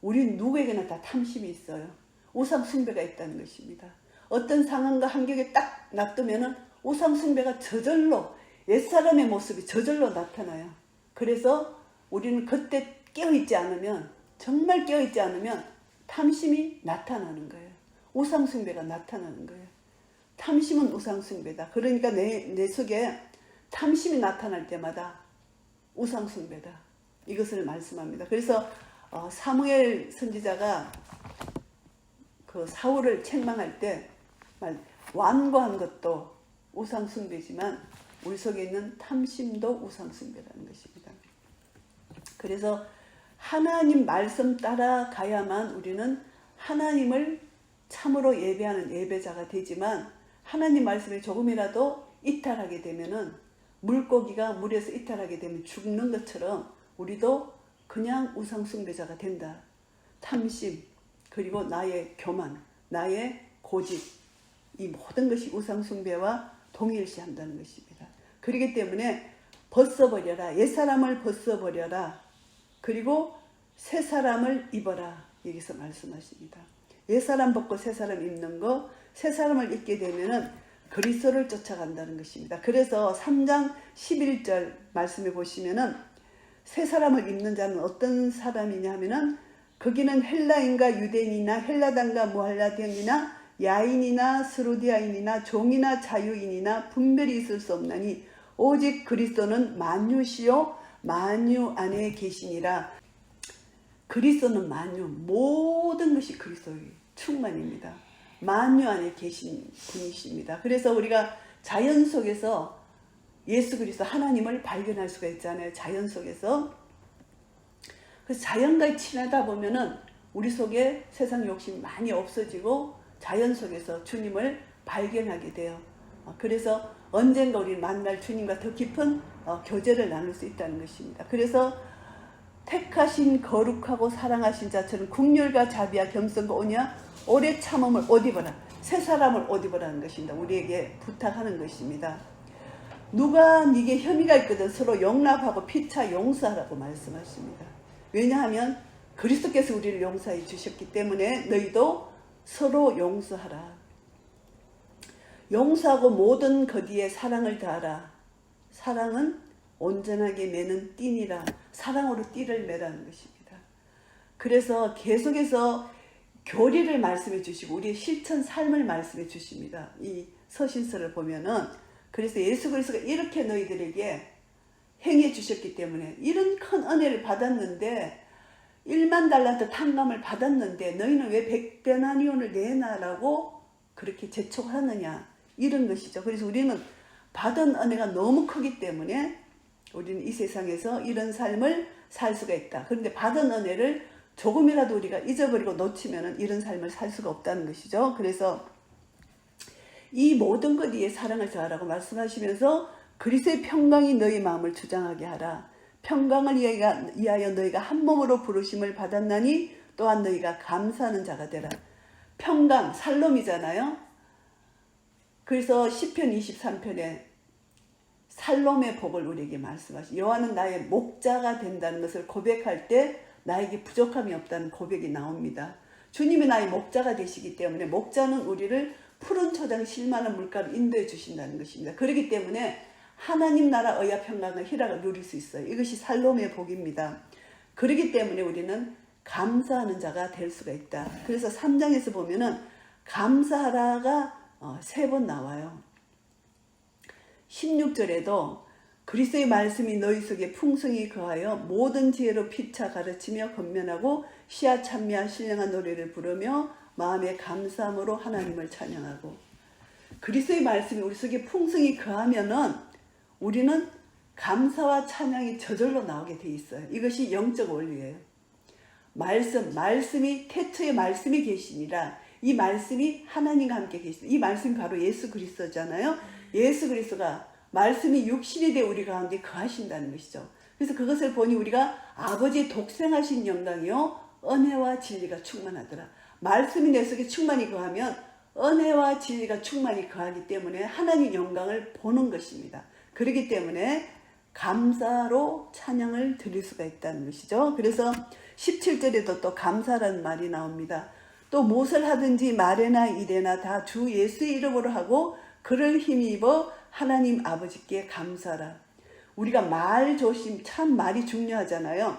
우리 누구에게나 다 탐심이 있어요. 우상 숭배가 있다는 것입니다. 어떤 상황과 환경에 딱 놔두면은 우상 숭배가 저절로 옛사람의 모습이 저절로 나타나요. 그래서 우리는 그때 깨어있지 않으면, 정말 깨어있지 않으면 탐심이 나타나는 거예요. 우상 숭배가 나타나는 거예요. 탐심은 우상 숭배다. 그러니까 내 속에 탐심이 나타날 때마다 우상 숭배다. 이것을 말씀합니다. 그래서 사무엘 선지자가 그 사울을 책망할 때 완고한 것도 우상 숭배지만 우리 속에 있는 탐심도 우상 숭배라는 것입니다. 그래서 하나님 말씀 따라가야만 우리는 하나님을 참으로 예배하는 예배자가 되지만, 하나님 말씀에 조금이라도 이탈하게 되면은, 물고기가 물에서 이탈하게 되면 죽는 것처럼 우리도 그냥 우상 숭배자가 된다. 탐심, 그리고 나의 교만, 나의 고집, 이 모든 것이 우상 숭배와 동일시한다는 것입니다. 그렇기 때문에 벗어버려라. 옛사람을 벗어버려라. 그리고 새사람을 입어라. 여기서 말씀하십니다. 옛사람 벗고 새사람 입는 거, 새사람을 입게 되면은 그리스도를 쫓아간다는 것입니다. 그래서 3장 11절 말씀해 보시면은 새사람을 입는 자는 어떤 사람이냐 하면은 거기는 헬라인과 유대인이나 헬라단과 무할라딘이나 야인이나 스루디아인이나 종이나 자유인이나 분별이 있을 수 없나니 오직 그리스도는 만유시요 만유 안에 계시니라. 그리스도는 만유, 모든 것이 그리스도의 충만입니다. 만유 안에 계신 분이십니다. 그래서 우리가 자연 속에서 예수 그리스도 하나님을 발견할 수가 있잖아요. 자연 속에서. 그래서 자연과 친하다 보면은 우리 속에 세상 욕심이 많이 없어지고 자연 속에서 주님을 발견하게 돼요. 그래서 언젠가 우리 만날 주님과 더 깊은 교제를 나눌 수 있다는 것입니다. 그래서 택하신 거룩하고 사랑하신 자처럼 국률과 자비와 겸손과 온유와 오래 참음을 옷 입어라. 새 사람을 옷 입으라는 것입니다. 우리에게 부탁하는 것입니다. 누가 네게 혐의가 있거든 서로 용납하고 피차 용서하라고 말씀하십니다. 왜냐하면 그리스도께서 우리를 용서해 주셨기 때문에 너희도 서로 용서하라. 용서하고 모든 거기에 사랑을 다하라. 사랑은 온전하게 매는 띠니라. 사랑으로 띠를 매라는 것입니다. 그래서 계속해서 교리를 말씀해 주시고 우리의 실천 삶을 말씀해 주십니다. 이 서신서를 보면은. 그래서 예수 그리스도가 이렇게 너희들에게 행해 주셨기 때문에, 이런 큰 은혜를 받았는데 1만 달란트 탕감을 받았는데 너희는 왜 백데나리온을 내놔라고 그렇게 재촉하느냐, 이런 것이죠. 그래서 우리는 받은 은혜가 너무 크기 때문에 우리는 이 세상에서 이런 삶을 살 수가 있다. 그런데 받은 은혜를 조금이라도 우리가 잊어버리고 놓치면 이런 삶을 살 수가 없다는 것이죠. 그래서 이 모든 것 위에 사랑을 더하라고 말씀하시면서 그리스도의 평강이 너희 마음을 주장하게 하라. 평강을 위하여 너희가 한 몸으로 부르심을 받았나니 또한 너희가 감사하는 자가 되라. 평강, 살롬이잖아요. 그래서 시편 23편에 살롬의 복을 우리에게 말씀하시. 여호와는 나의 목자가 된다는 것을 고백할 때 나에게 부족함이 없다는 고백이 나옵니다. 주님이 나의 목자가 되시기 때문에 목자는 우리를 푸른 초장 실만한 물가로 인도해 주신다는 것입니다. 그렇기 때문에 하나님 나라 의와 평강과 희락을 누릴 수 있어요. 이것이 살롬의 복입니다. 그렇기 때문에 우리는 감사하는 자가 될 수가 있다. 그래서 3장에서 보면은 감사하라가 3번 나와요. 16절에도 그리스도의 말씀이 너희 속에 풍성히 거하여 모든 지혜로 피차 가르치며 권면하고 시야 찬미와 신령한 노래를 부르며 마음의 감사함으로 하나님을 찬양하고. 그리스도의 말씀이 우리 속에 풍성히 거하면은 우리는 감사와 찬양이 저절로 나오게 돼 있어요. 이것이 영적 원리예요. 말씀이 태초에 말씀이 계시니라. 이 말씀이 하나님과 함께 계시다. 이 말씀이 바로 예수 그리스도잖아요. 예수 그리스도가 말씀이 육신이 되어 우리 가운데 거하신다는 것이죠. 그래서 그것을 보니 우리가 아버지의 독생하신 영광이요 은혜와 진리가 충만하더라. 말씀이 내 속에 충만히 거하면 은혜와 진리가 충만히 거하기 때문에 하나님 영광을 보는 것입니다. 그렇기 때문에 감사로 찬양을 드릴 수가 있다는 것이죠. 그래서 17절에도 또 감사라는 말이 나옵니다. 또 무엇을 하든지 말에나 일에나 다 주 예수의 이름으로 하고 그를 힘입어 하나님 아버지께 감사라. 우리가 말 조심, 참 말이 중요하잖아요.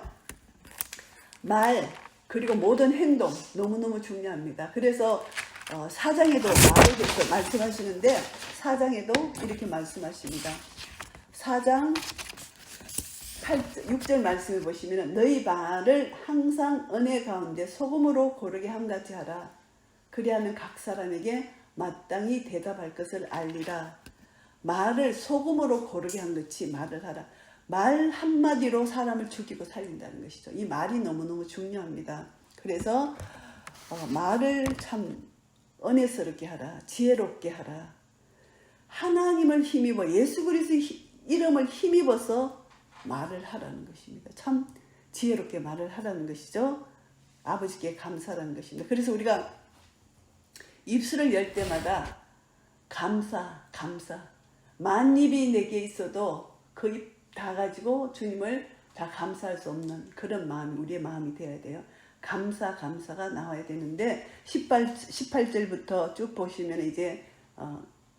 말 그리고 모든 행동 너무너무 중요합니다. 그래서 4장에도 말에 대해서 말씀하시는데 4장에도 이렇게 말씀하십니다. 4장 6절 말씀을 보시면 너희 말을 항상 은혜 가운데 소금으로 고르게 함같이 하라. 그리하면 각 사람에게 마땅히 대답할 것을 알리라. 말을 소금으로 고르게 한 것이 말을 하라. 말 한마디로 사람을 죽이고 살린다는 것이죠. 이 말이 너무너무 중요합니다. 그래서 말을 참 은혜스럽게 하라. 지혜롭게 하라. 하나님을 힘입어 예수 그리스도의 이름을 힘입어서 말을 하라는 것입니다. 참 지혜롭게 말을 하라는 것이죠. 아버지께 감사라는 것입니다. 그래서 우리가 입술을 열 때마다 감사. 만입이 내게 있어도 그 입 다 가지고 주님을 다 감사할 수 없는 그런 마음이 우리의 마음이 되어야 돼요. 감사가 나와야 되는데 18절부터 쭉 보시면 이제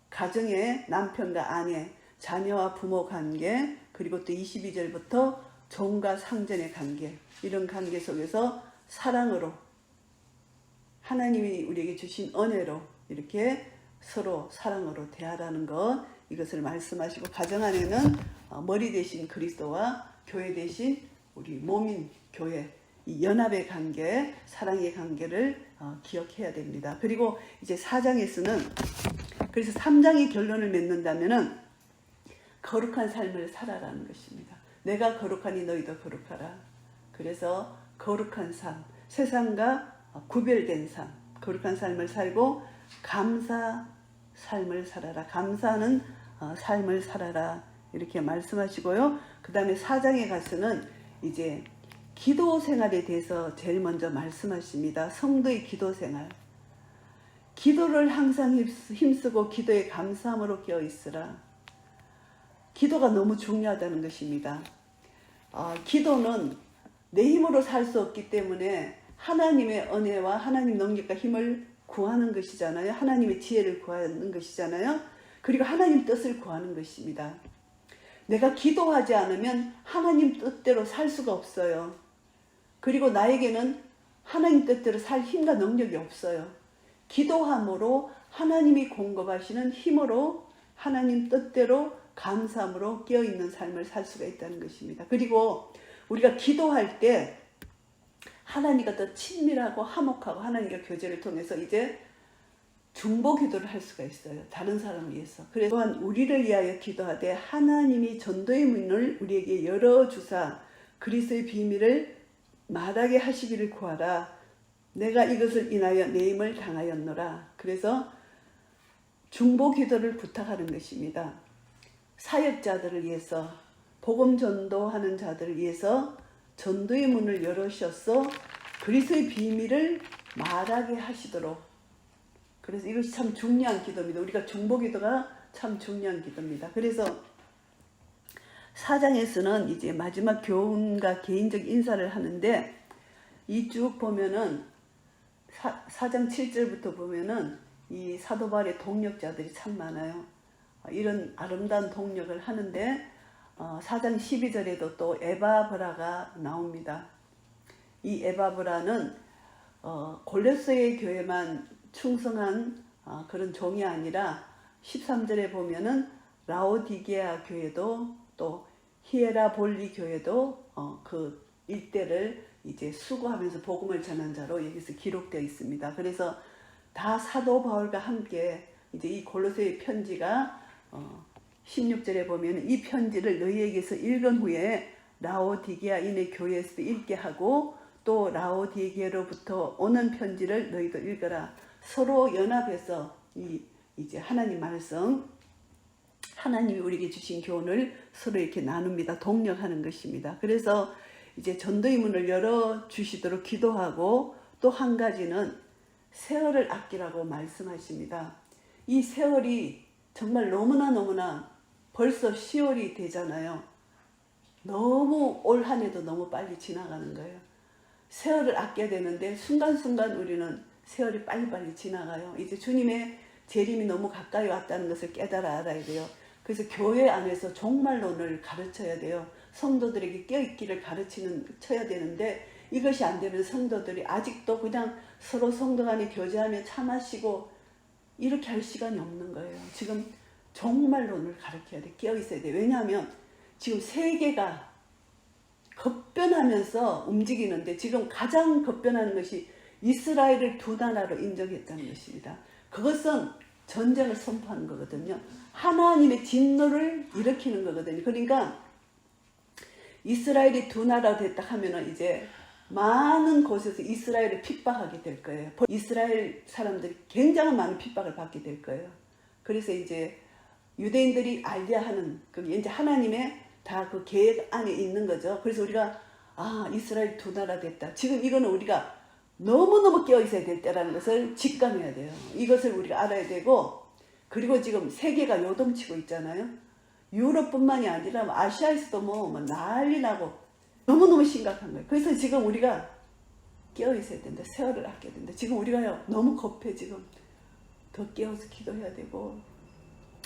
가정의 남편과 아내, 자녀와 부모 관계, 그리고 또 22절부터 종과 상전의 관계, 이런 관계 속에서 사랑으로 하나님이 우리에게 주신 은혜로 이렇게 서로 사랑으로 대하라는 것, 이것을 말씀하시고 가정 안에는 머리 대신 그리스도와 교회 대신 우리 몸인 교회, 이 연합의 관계, 사랑의 관계를 기억해야 됩니다. 그리고 이제 4장에서는 그래서 3장의 결론을 맺는다면은 거룩한 삶을 살아라는 것입니다. 내가 거룩하니 너희도 거룩하라. 그래서 거룩한 삶, 세상과 구별된 삶, 거룩한 삶을 살고 감사 삶을 살아라. 감사하는 삶을 살아라. 이렇게 말씀하시고요. 그 다음에 4장에 가서는 이제 기도 생활에 대해서 제일 먼저 말씀하십니다. 성도의 기도 생활. 기도를 항상 힘쓰고 기도에 감사함으로 깨어 있으라. 기도가 너무 중요하다는 것입니다. 기도는 내 힘으로 살 수 없기 때문에 하나님의 은혜와 하나님 능력과 힘을 구하는 것이잖아요. 하나님의 지혜를 구하는 것이잖아요. 그리고 하나님 뜻을 구하는 것입니다. 내가 기도하지 않으면 하나님 뜻대로 살 수가 없어요. 그리고 나에게는 하나님 뜻대로 살 힘과 능력이 없어요. 기도함으로 하나님이 공급하시는 힘으로 하나님 뜻대로 감사함으로 깨어있는 삶을 살 수가 있다는 것입니다. 그리고 우리가 기도할 때 하나님과 더 친밀하고 화목하고 하나님과 교제를 통해서 이제 중보 기도를 할 수가 있어요. 다른 사람을 위해서. 그래서 또한 우리를 위하여 기도하되 하나님이 전도의 문을 우리에게 열어주사 그리스도의 비밀을 말하게 하시기를 구하라. 내가 이것을 인하여 내 힘을 당하였노라. 그래서 중보 기도를 부탁하는 것입니다. 사역자들을 위해서, 복음 전도하는 자들을 위해서 전도의 문을 열으셔서 그리스도의 비밀을 말하게 하시도록. 그래서 이것이 참 중요한 기도입니다. 우리가 중보 기도가 참 중요한 기도입니다. 그래서 4장에서는 이제 마지막 교훈과 개인적 인사를 하는데 이 쭉 보면은 4장 7절부터 보면은 이 사도 바울의 동력자들이 참 많아요. 이런 아름다운 동력을 하는데 4장 12절에도 또 에바브라가 나옵니다. 이 에바브라는 골로새의 교회만 충성한 그런 종이 아니라 13절에 보면은 라오디게아 교회도 또 히에라볼리 교회도 그 일대를 이제 수고하면서 복음을 전한 자로 여기서 기록되어 있습니다. 그래서 다 사도 바울과 함께 이제 이 골로새의 편지가 16절에 보면 이 편지를 너희에게서 읽은 후에 라오디게아인의 교회에서도 읽게 하고 또 라오디게아로부터 오는 편지를 너희도 읽어라. 서로 연합해서 이제 하나님 말씀, 하나님이 우리에게 주신 교훈을 서로 이렇게 나눕니다. 동력하는 것입니다. 그래서 이제 전도의 문을 열어주시도록 기도하고 또 한 가지는 세월을 아끼라고 말씀하십니다. 이 세월이 정말 너무나 벌써 10월이 되잖아요. 너무 올 한 해도 너무 빨리 지나가는 거예요. 세월을 아껴야 되는데 순간순간 우리는 세월이 빨리빨리 지나가요. 이제 주님의 재림이 너무 가까이 왔다는 것을 깨달아 알아야 돼요. 그래서 교회 안에서 종말론을 가르쳐야 돼요. 성도들에게 깨어있기를 쳐야 되는데 이것이 안 되면 성도들이 아직도 그냥 서로 성도 간에 교제하며 차 마시고 이렇게 할 시간이 없는 거예요. 지금 종말론을 가르쳐야 돼. 깨어있어야 돼. 왜냐하면 지금 세계가 급변하면서 움직이는데 지금 가장 급변하는 것이 이스라엘을 두 나라로 인정했다는 것입니다. 그것은 전쟁을 선포하는 거거든요. 하나님의 진노를 일으키는 거거든요. 그러니까 이스라엘이 두 나라가 됐다 하면은 이제 많은 곳에서 이스라엘을 핍박하게 될 거예요. 이스라엘 사람들이 굉장히 많은 핍박을 받게 될 거예요. 그래서 이제 유대인들이 알려야 하는 그게 이제 하나님의 다 그 계획 안에 있는 거죠. 그래서 우리가 이스라엘 두 나라 됐다. 지금 이거는 우리가 너무너무 깨어 있어야 될 때라는 것을 직감해야 돼요. 이것을 우리가 알아야 되고, 그리고 지금 세계가 요동치고 있잖아요. 유럽뿐만이 아니라 아시아에서도 뭐 난리 나고 너무너무 심각한 거예요. 그래서 지금 우리가 깨어 있어야 된다. 세월을 아껴야 된다. 지금 우리가요 너무 급해. 지금 더 깨어서 기도해야 되고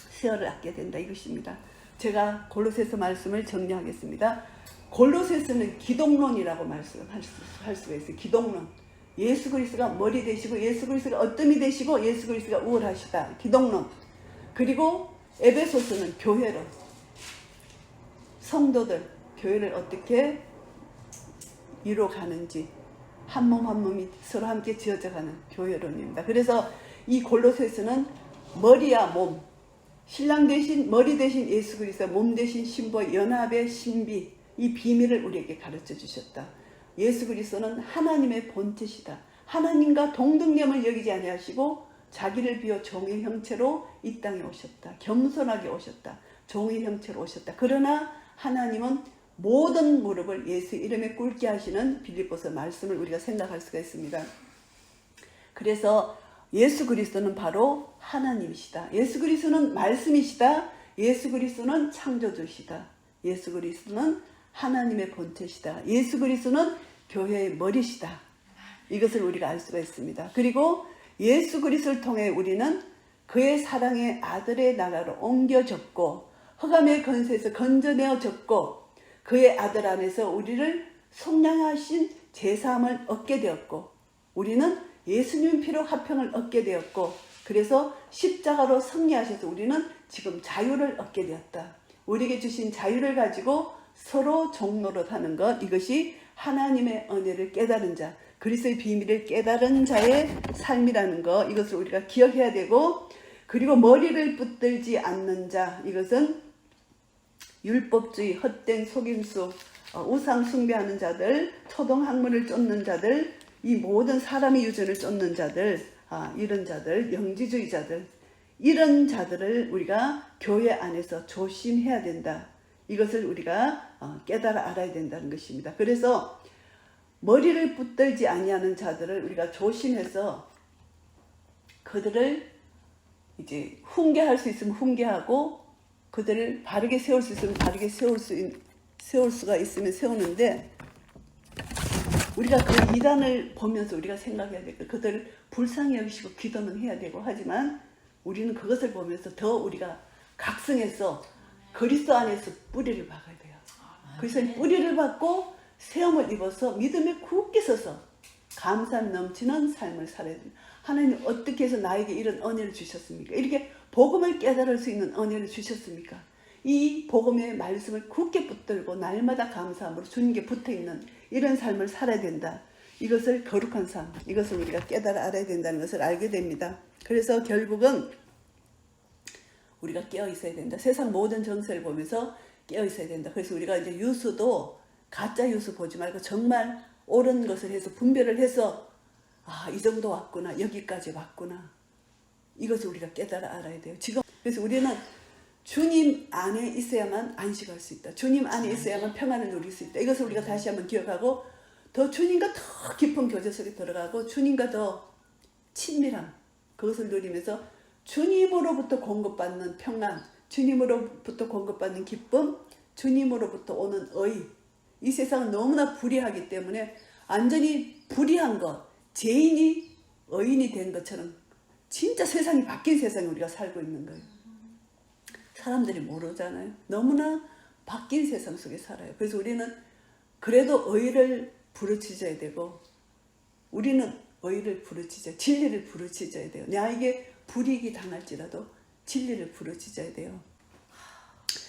세월을 아껴야 된다 이것입니다. 제가 골로새서 말씀을 정리하겠습니다. 골로새서는 기독론이라고 말씀할 수가 있어요. 기독론. 예수 그리스도가 머리 되시고 예수 그리스도가 어뜸이 되시고 예수 그리스도가 우월하시다. 기독론. 그리고 에베소서는 교회론. 성도들 교회를 어떻게 이루어가는지 한 몸 한 몸이 서로 함께 지어져가는 교회론입니다. 그래서 이 골로새서는 머리야 몸, 신랑 대신 머리 대신 예수 그리스도, 몸 대신 신부 연합의 신비, 이 비밀을 우리에게 가르쳐 주셨다. 예수 그리스도는 하나님의 본체시다. 하나님과 동등됨을 여기지 아니하시고 자기를 비워 종의 형체로 이 땅에 오셨다. 겸손하게 오셨다. 종의 형체로 오셨다. 그러나 하나님은 모든 무릎을 예수 이름에 꿇게 하시는 빌립보서 말씀을 우리가 생각할 수가 있습니다. 그래서 예수 그리스도는 바로 하나님이시다. 예수 그리스도는 말씀이시다. 예수 그리스도는 창조주시다. 예수 그리스도는 하나님의 본체시다. 예수 그리스도는 교회의 머리시다. 이것을 우리가 알 수가 있습니다. 그리고 예수 그리스도를 통해 우리는 그의 사랑의 아들의 나라로 옮겨졌고 흑암의 권세에서 건져내어졌고 그의 아들 안에서 우리를 속량하신 제사함을 얻게 되었고 우리는 예수님 피로 화평을 얻게 되었고 그래서 십자가로 승리하셔서 우리는 지금 자유를 얻게 되었다. 우리에게 주신 자유를 가지고 서로 종노릇하는 것, 이것이 하나님의 은혜를 깨달은 자, 그리스도의 비밀을 깨달은 자의 삶이라는 것, 이것을 우리가 기억해야 되고, 그리고 머리를 붙들지 않는 자, 이것은 율법주의, 헛된 속임수, 우상 숭배하는 자들, 초동학문을 쫓는 자들, 이 모든 사람의 유전을 쫓는 자들, 이런 자들, 영지주의자들, 이런 자들을 우리가 교회 안에서 조심해야 된다. 이것을 우리가 깨달아 알아야 된다는 것입니다. 그래서 머리를 붙들지 아니하는 자들을 우리가 조심해서 그들을 이제 훈계할 수 있으면 훈계하고 그들을 바르게 세울 수 있으면 바르게 세울 수가 있으면 세우는데 우리가 그 이단을 보면서 우리가 생각해야 되고 그들을 불쌍히 여기시고 기도는 해야 되고 하지만 우리는 그것을 보면서 더 우리가 각성해서 그리스도 안에서 뿌리를 박아야 돼요. 그래서 뿌리를 박고 세움을 입어서 믿음에 굳게 서서 감사함 넘치는 삶을 살아야 됩니다. 하나님 어떻게 해서 나에게 이런 은혜를 주셨습니까? 이렇게 복음을 깨달을 수 있는 은혜를 주셨습니까? 이 복음의 말씀을 굳게 붙들고 날마다 감사함으로 주님께 붙어있는 이런 삶을 살아야 된다. 이것을 거룩한 삶, 이것을 우리가 깨달아 알아야 된다는 것을 알게 됩니다. 그래서 결국은 우리가 깨어 있어야 된다. 세상 모든 정세를 보면서 깨어 있어야 된다. 그래서 우리가 이제 유수도 가짜 유수 보지 말고 정말 옳은 것을 해서 분별을 해서 이 정도 왔구나, 여기까지 왔구나. 이것을 우리가 깨달아 알아야 돼요. 지금 그래서 우리는 주님 안에 있어야만 안식할 수 있다. 주님 안에 있어야만 평안을 누릴 수 있다. 이것을 우리가 다시 한번 기억하고 더 주님과 더 깊은 교제 속에 들어가고 주님과 더 친밀함, 그것을 누리면서 주님으로부터 공급받는 평안, 주님으로부터 공급받는 기쁨, 주님으로부터 오는 의. 이 세상은 너무나 불의하기 때문에 완전히 불의한 것, 죄인이 의인이 된 것처럼 진짜 세상이 바뀐 세상에 우리가 살고 있는 거예요. 사람들이 모르잖아요. 너무나 바뀐 세상 속에 살아요. 그래서 우리는 그래도 의를 부르짖어야 되고, 우리는 의를 부르짖어야, 진리를 부르짖어야 돼요. 나에게 불이익이 당할지라도 진리를 부르짖어야 돼요.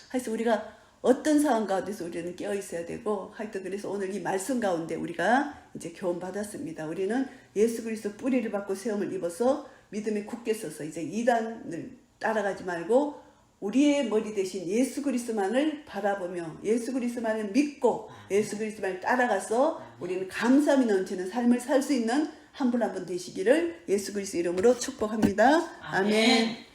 하여튼 우리가 어떤 상황 가운데서 우리는 깨어 있어야 되고, 하여튼 그래서 오늘 이 말씀 가운데 우리가 이제 교훈 받았습니다. 우리는 예수 그리스도 뿌리를 받고 세움을 입어서 믿음에 굳게 서서 이제 이단을 따라가지 말고 우리의 머리 대신 예수 그리스도만을 바라보며 예수 그리스도만을 믿고 예수 그리스도만을 따라가서 우리는 감사함이 넘치는 삶을 살 수 있는 한 분 한 분 되시기를 예수 그리스도 이름으로 축복합니다. 아멘.